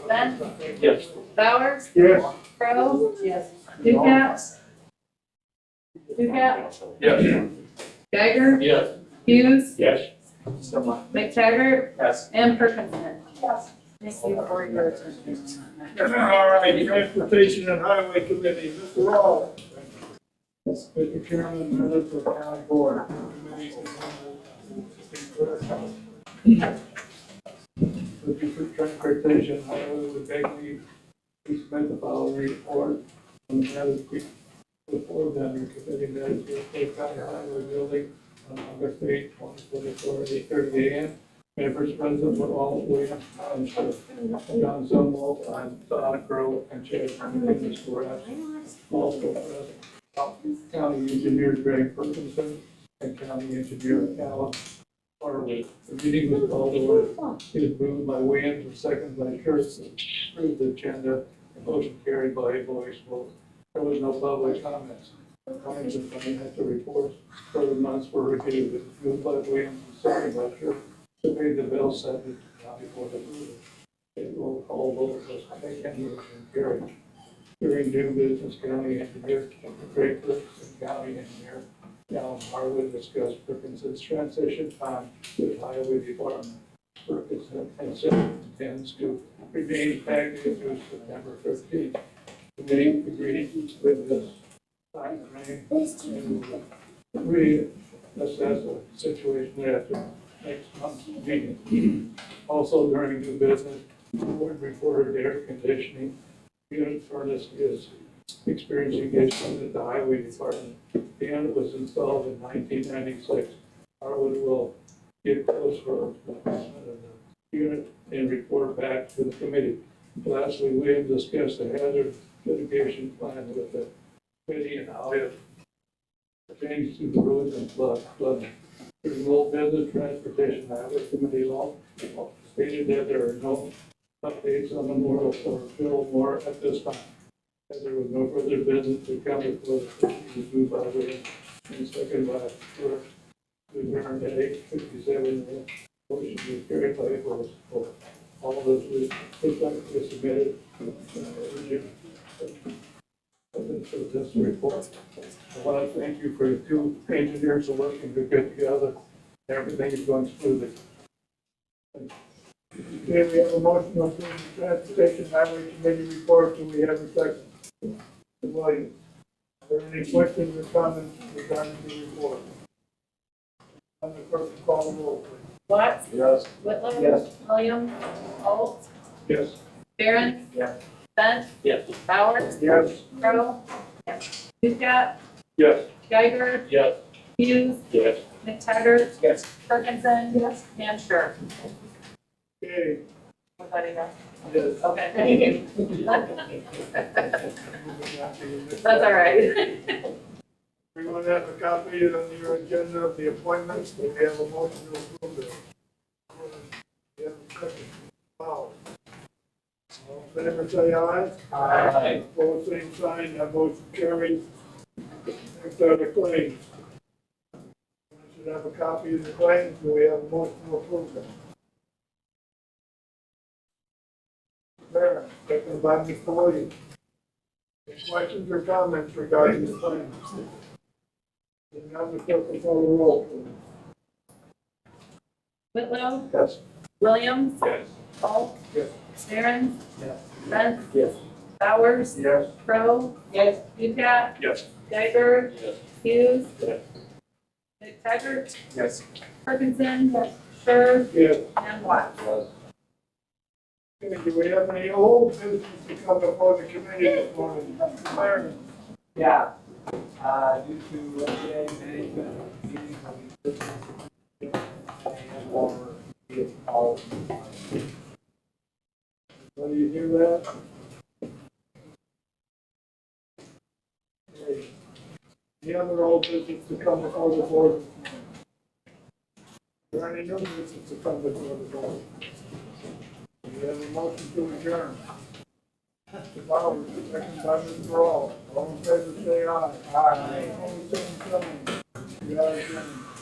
Ben? Yes. Bowers? Yes. Crowe? Yes. Ducat? Ducat? Yes. Geiger? Yes. Hughes? Yes. McTaggart? Yes. And Perkinson? Yes. Thank you for your attention. All right, Transportation and Highway Committee, Mr. Rawl. Mr. Chairman, members of the county board. For transportation, highway would beg me to submit the following report on the matters before them, your committee minutes for the county highway building on August 8, 2024, at 8:30 a.m. Members present were all William, John Zumwalt, and Don Crowe, and Chad Martinez were absent. Also present, County Engineer Greg Ferguson and County Engineer Alan Harwood. The meeting was called to order. It is moved by Williams and seconded by Schurz to approve the agenda. The motion carried by a voice vote. There was no public comments. Claims and financial reports for the months were reviewed. It was moved by Williams and seconded by Schurz to pay the bill sent to the county board of approval. It will call vote was taken, motion carried. During new business, county engineer Greg Ferguson, county engineer Alan Harwood discussed Perkinson's transition time with highway department. Perkinson intends to remain active through September 13th. The committee agreed with this time frame and reassess the situation after next month's meeting. Also during new business, the board reported air conditioning unit furnace is experiencing issues at the highway department. The unit was installed in 1996. Harwood will get close for replacement of the unit and report back to the committee. Lastly, William discussed a hazard mitigation plan with the committee and how it pertains to the roads and flooding. During old business transportation highway committee law stated that there are no updates on Memorial or Bill Moore at this time. As there was no further business to come before the committee was moved by William and second by Clerk to adjourn at 8:57. Motion was carried by a voice vote. All of those were submitted. For this report. I want to thank you for the two engineers who are working good together. Everything is going smoothly. Okay, we have a motion to approve the transportation highway committee report. Do we have a second? Mr. Williams, are there any questions or comments regarding the report? On the clerk, call the roll, please. Watts? Yes. Whitlow? Yes. Williams? Holt? Yes. Barron? Yes. Ben? Yes. Bowers? Yes. Crowe? Yes. Ducat? Yes. Geiger? Yes. Hughes? Yes. McTaggart? Yes. Perkinson? Yes. And Schur. Okay. Was that enough? Yes. Okay, thank you. That's all right. Everyone have a copy on your agenda of the appointments. Do we have a motion to approve it? We have a second. Wow. All in favor, say aye. Aye. Opposed, same sign. That motion carries. Next are the claims. We should have a copy of the claims. Do we have a motion to approve them? Mayor, second by Mr. Williams. Any questions or comments regarding the claims? Seeing none, the clerk will call the roll, please. Whitlow? Yes. Williams? Yes. Holt? Yes. Barron? Yes. Ben? Yes. Bowers? Yes. Crowe? Yes. Ducat? Yes. Geiger? Yes. Hughes? Yes. McTaggart? Yes. Perkinson? Yes. Schur? Yes. And Watts? Okay, do we have any old business to come before the committee this morning? Mayor? Yeah, due to FDA management meeting, or all. Do you hear that? Okay. Any other old business to come before the board? Is there any new business to come before the board? We have a motion to adjourn. Mr. Bowers, second by Mr. Rawl. All in favor, say aye. Aye. Opposed, same sign. We are adjourned.